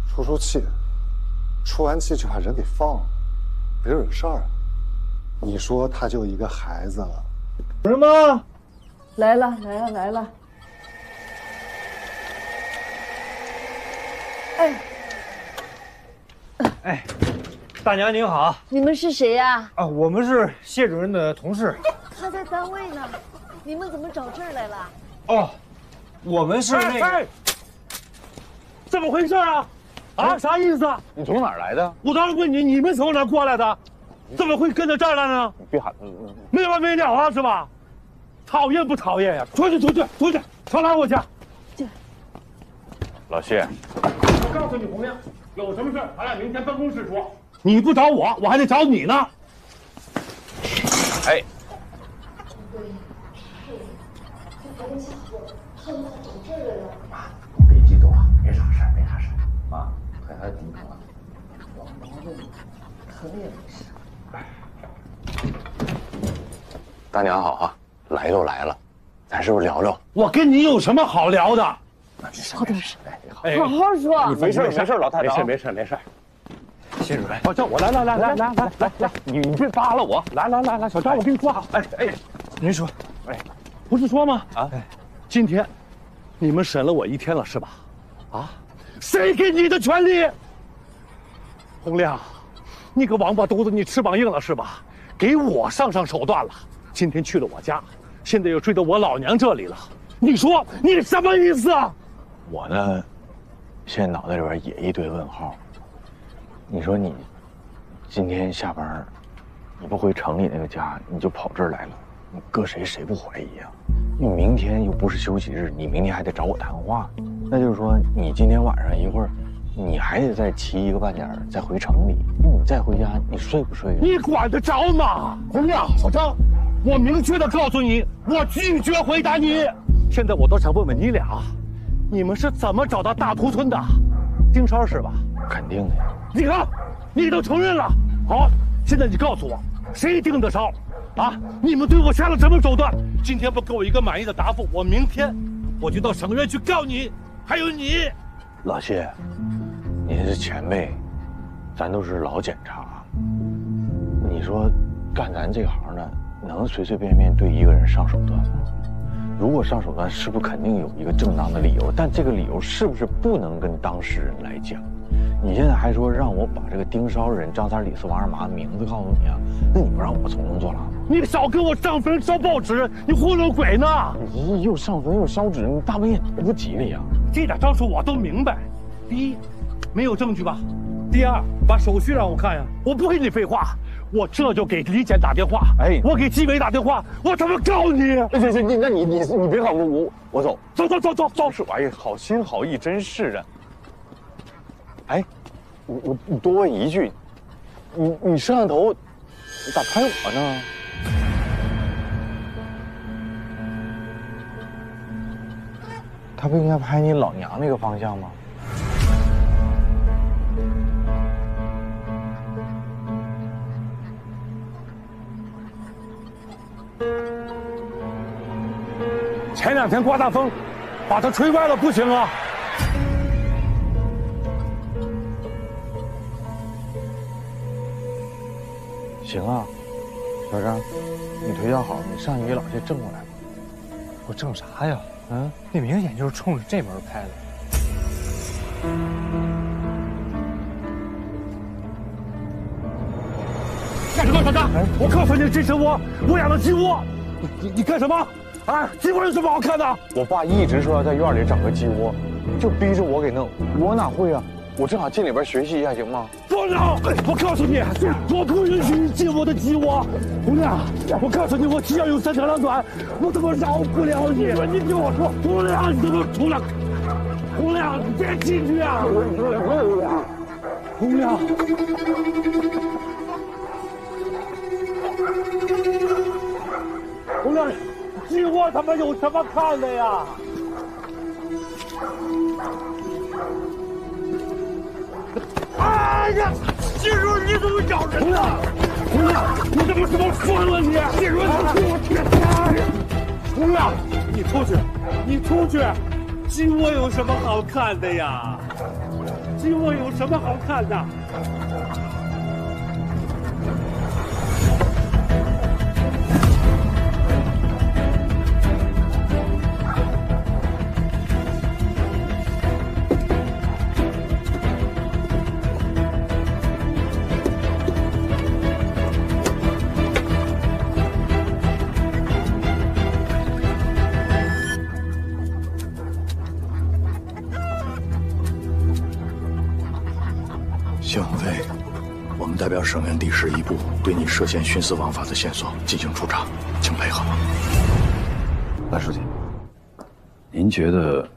出气，出完气就把人给放了，别惹事儿。你说他就一个孩子了，有人吗？来了。哎，大娘您好。你们是谁呀？啊，我们是谢主任的同事。他在单位呢，你们怎么找这儿来了？哦，我们是那个。怎么回事啊？啊，啥意思啊？你从哪儿来的？我当时问你，你们从哪儿过来的？怎么会跟着这儿来呢？你别喊，没完没了啊，是吧？讨厌不讨厌呀？出去，少拉我去！老谢，我告诉你，洪亮，有什么事咱俩明天办公室说。你不找我，我还得找你呢。哎，别激动啊，没啥事。妈，还低头啊。可能也没事。大娘好啊，来都来了，咱是不是聊聊？我跟你有什么好聊的？好点声，哎，好好说。没事，老太太，没事。谢主任，叫我来，你别扒拉我，来，小张，我跟你说好。哎，您说，不是说吗？啊，今天你们审了我1天了是吧？啊，谁给你的权利？洪亮，你个王八犊子，你翅膀硬了是吧？给我上手段了。今天去了我家，现在又追到我老娘这里了。你说你什么意思啊？我呢，现在脑袋里边也一堆问号。你说你今天下班，你不回城里那个家，你就跑这儿来了，你搁谁不怀疑啊？你明天又不是休息日，你明天还得找我谈话，那就是说你今天晚上一会儿，你还得再骑1个半点再回城里，你再回家，你睡不睡啊？你管得着吗？洪亮，小张，我明确的告诉你，我拒绝回答你。现在我倒想问问你俩，你们是怎么找到大屠村的？盯梢是吧？肯定的呀。你看，你都承认了。好，现在你告诉我，谁盯的梢？啊，你们对我下了什么手段？今天不给我一个满意的答复，我明天我就到省院去告你，还有你。老谢，您是前辈，咱都是老检察。你说，干咱这行的，能随随便便对一个人上手段吗？如果上手段，是不是肯定有一个正当的理由？但这个理由是不是不能跟当事人来讲？你现在还说让我把这个盯梢人张三李四王二麻的名字告诉你啊？那你不让我从中作郎吗？你少给我上坟烧报纸，你糊弄鬼呢！你又上坟又烧纸，你大半夜不吉利呀！这点招数我都明白。第一，没有证据吧？第二，把手续让我看呀！我不跟你废话，我这就给李检打电话。哎，我给纪委打电话，我他妈告你！行，那你别喊我走。走！是，哎呀，好心好意，真是的。哎，我多问一句，你摄像头咋拍我呢？他不应该拍你老娘那个方向吗？前2天刮大风，把它吹歪了，不行啊！行啊，小张，你腿脚好，你上去给老谢正过来吧。我正啥呀？那明显就是冲着这门拍的。干什么，小张？我告诉你，这是我养的鸡窝，你干什么？啊，鸡窝有什么好看的？我爸一直说要在院里整个鸡窝，就逼着我给弄，我哪会啊？我正好进里边学习一下，行吗？不能！我告诉你，我不允许你进我的鸡窝。红亮，我告诉你，我只要有3长2短，我怎么饶不了你？你听我说，红亮，你怎么红亮？红亮，你别进去啊！红亮，红亮，鸡窝他妈有什么看的呀？哎呀，金润，你怎么咬人呢？红亮，你怎么这么疯了你？金润，我天哪！红亮，你出去！鸡窝有什么好看的呀？鸡窝有什么好看的？谢永飞，我们代表省院第11部对你涉嫌徇私枉法的线索进行处查，请配合。赖书记，您觉得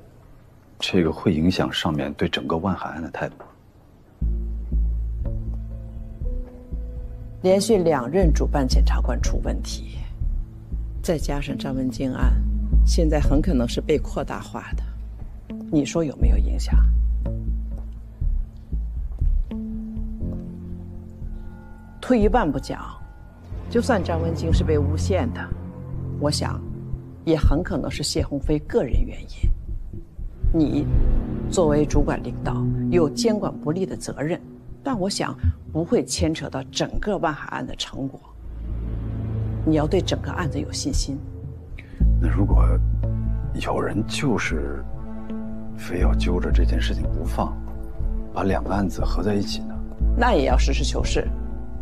这个会影响上面对整个万海案的态度吗？连续2任主办检察官出问题，再加上张文京案，现在很可能是被扩大化的，你说有没有影响？退一万步讲，就算张文京是被诬陷的，我想，也很可能是谢鸿飞个人原因。你作为主管领导，有监管不力的责任，但我想不会牵扯到整个万海案的成果。你要对整个案子有信心。那如果有人就是非要揪着这件事情不放，把2个案子合在一起呢？那也要实事求是。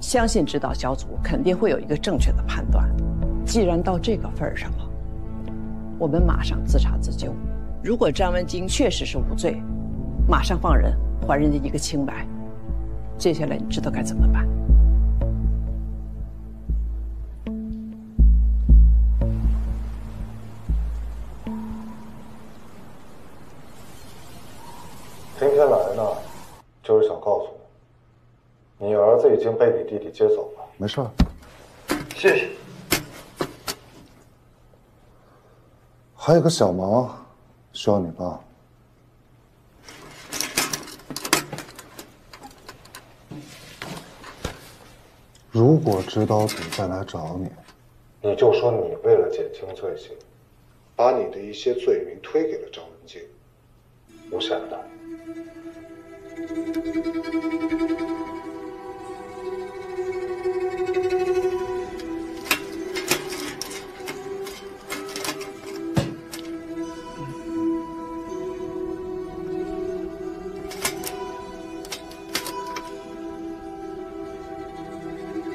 相信指导小组肯定会有一个正确的判断。既然到这个份上了，我们马上自查自纠。如果张文京确实是无罪，马上放人，还人家一个清白。接下来你知道该怎么办？今天来呢，就是想告诉你，你儿子已经被你弟弟接走了。没事，谢谢。还有个小忙，需要你帮。如果指导组再来找你，你就说你为了减轻罪行，把你的一些罪名推给了张文京，诬陷他。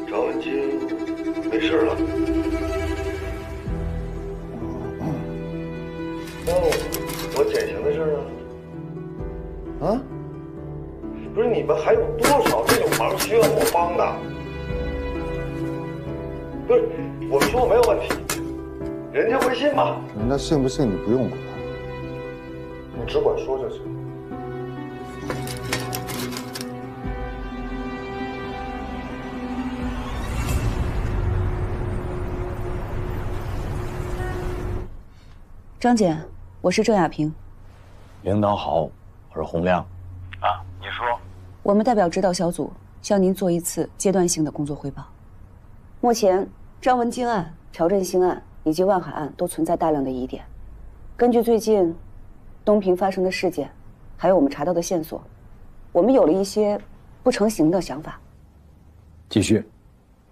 张文京没事了。那我减刑的事呢？啊？不是你们还有多少这种忙需要我帮的？不是，我说没有问题，人家会信吗？人家信不信你不用管，你只管说就行。张检，我是郑亚萍。领导好，我是洪亮。啊，你说。我们代表指导小组向您做一次阶段性的工作汇报。目前，张文京案、朴振兴案以及万海案都存在大量的疑点。根据最近东平发生的事件，还有我们查到的线索，我们有了一些不成形的想法。继续。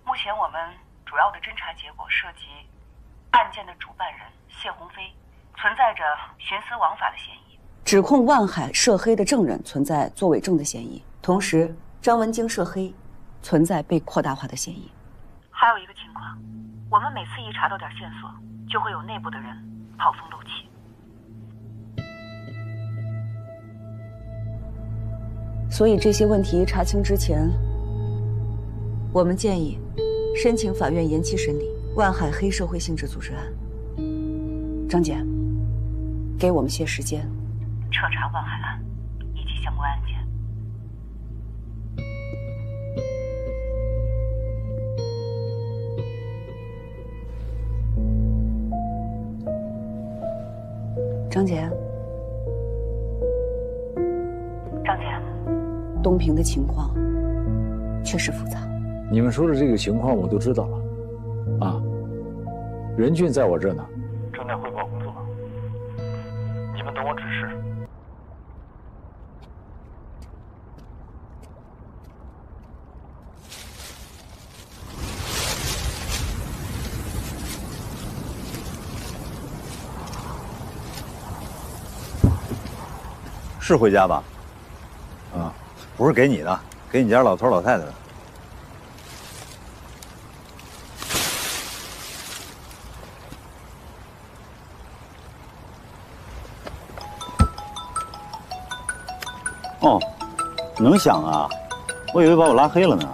目前我们主要的侦查结果涉及案件的主办人谢鸿飞存在着徇私枉法的嫌疑，指控万海涉黑的证人存在作伪证的嫌疑，同时张文京涉黑存在被扩大化的嫌疑。还有一个情况，我们每次一查到点线索，就会有内部的人好风漏气。所以这些问题查清之前，我们建议申请法院延期审理万海黑社会性质组织案。张检，给我们些时间，彻查万海案以及相关案件。张检，张检，东平的情况确实复杂。你们说的这个情况我都知道了，啊，任俊在我这呢，正在汇报工作，你们等我指示。是回家吧？啊，不是给你的，给你家老头老太太的。哦，能响啊？我以为把我拉黑了呢。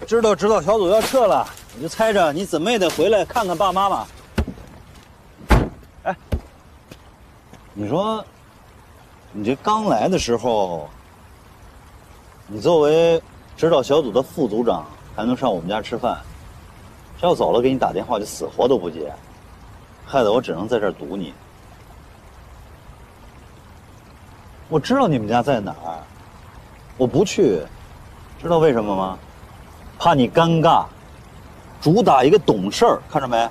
知道指导小组要撤了，我就猜着你怎么也得回来看看爸妈吧。哎，你说，你这刚来的时候，你作为指导小组的副组长，还能上我们家吃饭，这要走了给你打电话就死活都不接，害得我只能在这儿堵你。我知道你们家在哪儿，我不去，知道为什么吗？怕你尴尬，主打一个懂事儿，看着没？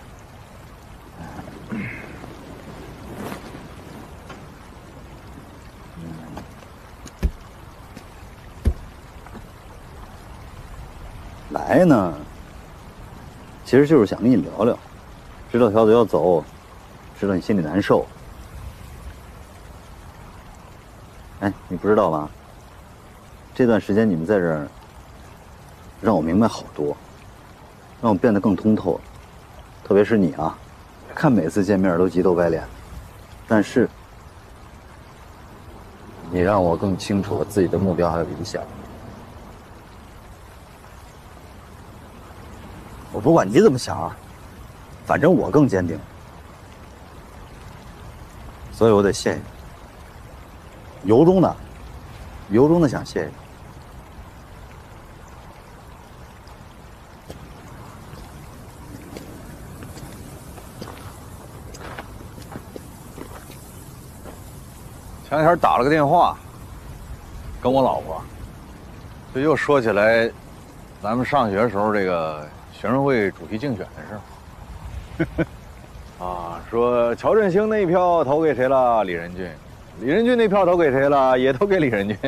来呢，其实就是想跟你聊聊，知道小组要走，知道你心里难受。哎，你不知道吧？这段时间你们在这儿，让我明白好多，让我变得更通透了。特别是你啊，看每次见面都急头白脸，但是你让我更清楚了自己的目标还有理想。我不管你怎么想啊，反正我更坚定，所以我得谢谢你，由衷的想谢谢你。前两天打了个电话，跟我老婆，就又说起来，咱们上学时候这个学生会主席竞选的事儿。啊，说乔振兴那一票投给谁了？李仁俊，李仁俊那票投给谁了？也投给李仁俊。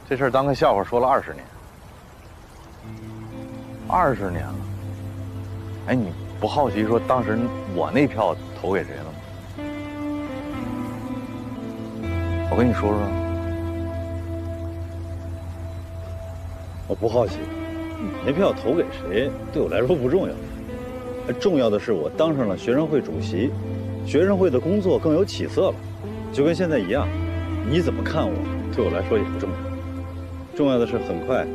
这事儿当个笑话说了20年，20年了。哎，你不好奇说当时我那票投给谁了吗？我跟你说说，我不好奇，你那票投给谁对我来说不重要，重要的是我当上了学生会主席，学生会的工作更有起色了，就跟现在一样。你怎么看我，对我来说也不重要。重要的是，很快，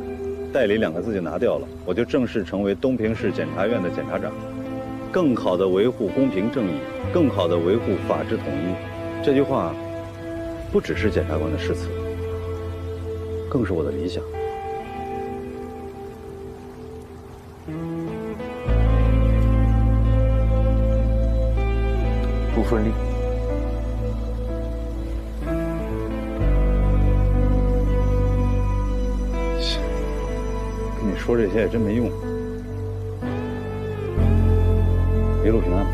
代理2个字就拿掉了，我就正式成为东平市检察院的检察长，更好地维护公平正义，更好地维护法治统一。这句话，不只是检察官的誓词，更是我的理想。不顺利。跟你说这些也真没用。一路平安。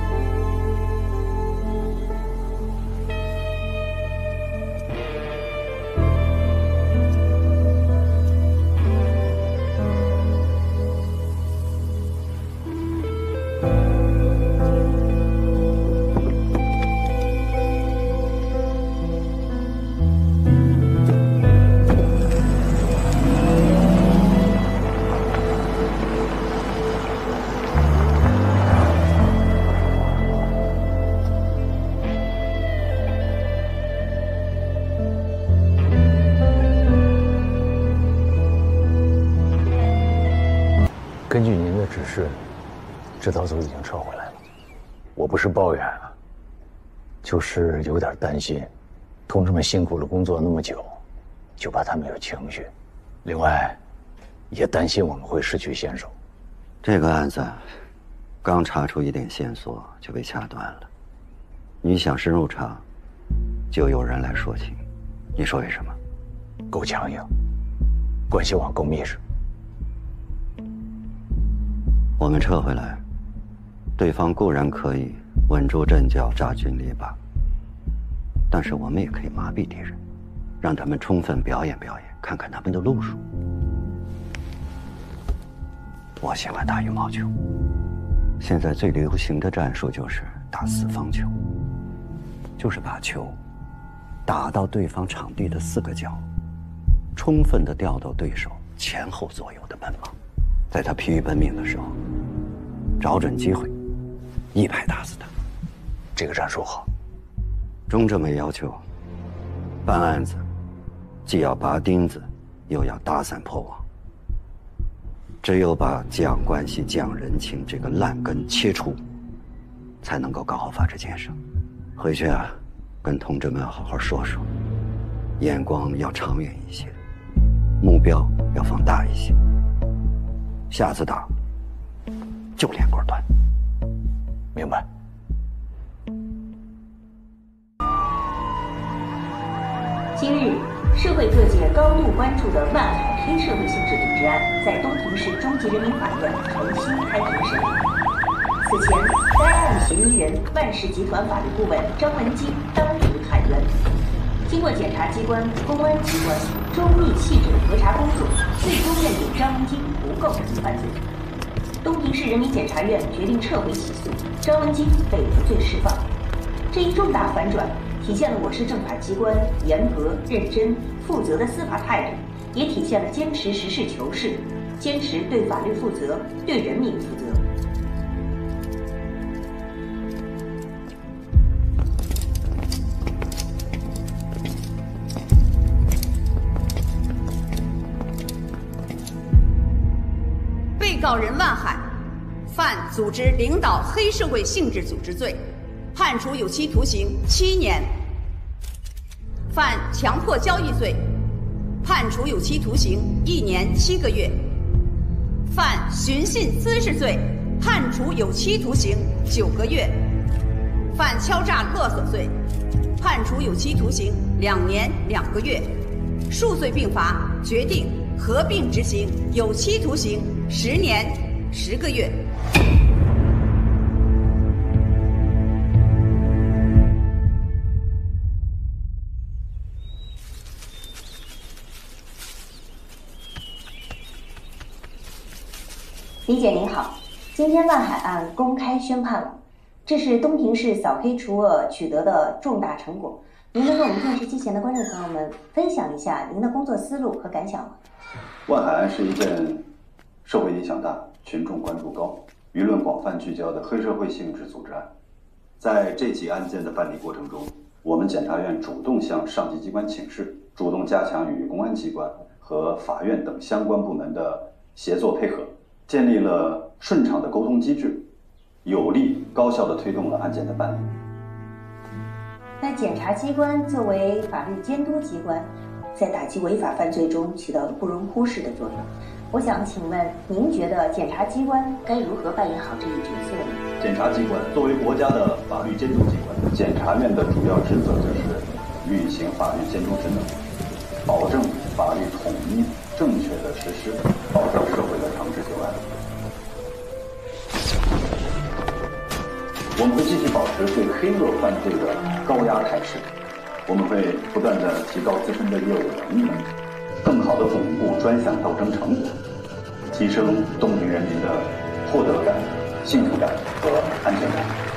根据您的指示，指导组已经撤回来了。我不是抱怨啊，就是有点担心，同志们辛苦了工作那么久，就怕他们有情绪。另外，也担心我们会失去先手。这个案子刚查出一点线索就被掐断了。你想深入查，就有人来说情。你说为什么？够强硬，关系网够密实。我们撤回来，对方固然可以稳住阵脚、扎军篱笆，但是我们也可以麻痹敌人，让他们充分表演表演，看看他们的路数。我喜欢打羽毛球，现在最流行的战术就是打四方球，就是把球打到对方场地的4个角，充分地调动对手前后左右的奔忙，在他疲于奔命的时候，找准机会，一拍打死他。这个战术好。中这么要求，办案子既要拔钉子，又要打散破网。只有把讲关系、讲人情这个烂根切除，才能够搞好法治建设。回去啊，跟同志们好好说说，眼光要长远一些，目标要放大一些。下次打就连棍断。明白。今日，社会各界高度关注的万海黑社会性质组织案，在东平市中级人民法院重新开庭审理。此前，该案嫌疑人万氏集团法律顾问张文金当庭喊冤。经过检察机关、公安机关周密细致的核查工作，最终认定张文金不构成犯罪。东平市人民检察院决定撤回起诉，张文金被无罪释放。这一重大反转，体现了我市政法机关严格、认真、负责的司法态度，也体现了坚持实事求是，坚持对法律负责、对人民负责。被告人万海犯组织领导黑社会性质组织罪，判处有期徒刑7年；犯强迫交易罪，判处有期徒刑1年7个月；犯寻衅滋事罪，判处有期徒刑9个月；犯敲诈勒索罪，判处有期徒刑2年2个月。数罪并罚，决定合并执行有期徒刑10年10个月。李姐您好，今天万海案公开宣判了，这是东平市扫黑除恶取得的重大成果。您能跟我们电视机前的观众朋友们分享一下您的工作思路和感想吗？万海案是一件社会影响大、群众关注高、舆论广泛聚焦的黑社会性质组织案。在这起案件的办理过程中，我们检察院主动向上级机关请示，主动加强与公安机关和法院等相关部门的协作配合，建立了顺畅的沟通机制，有力高效地推动了案件的办理。那检察机关作为法律监督机关，在打击违法犯罪中起到了不容忽视的作用。我想请问，您觉得检察机关该如何扮演好这一角色呢？检察机关作为国家的法律监督机关，检察院的主要职责就是运行法律监督职能，保证法律统一正确的实施，保障社会的长治久安。我们会继续保持对黑恶犯罪的高压态势，我们会不断地提高自身的业务能力，更好地巩固专项斗争成果，提升东平人民的获得感、幸福感和安全感。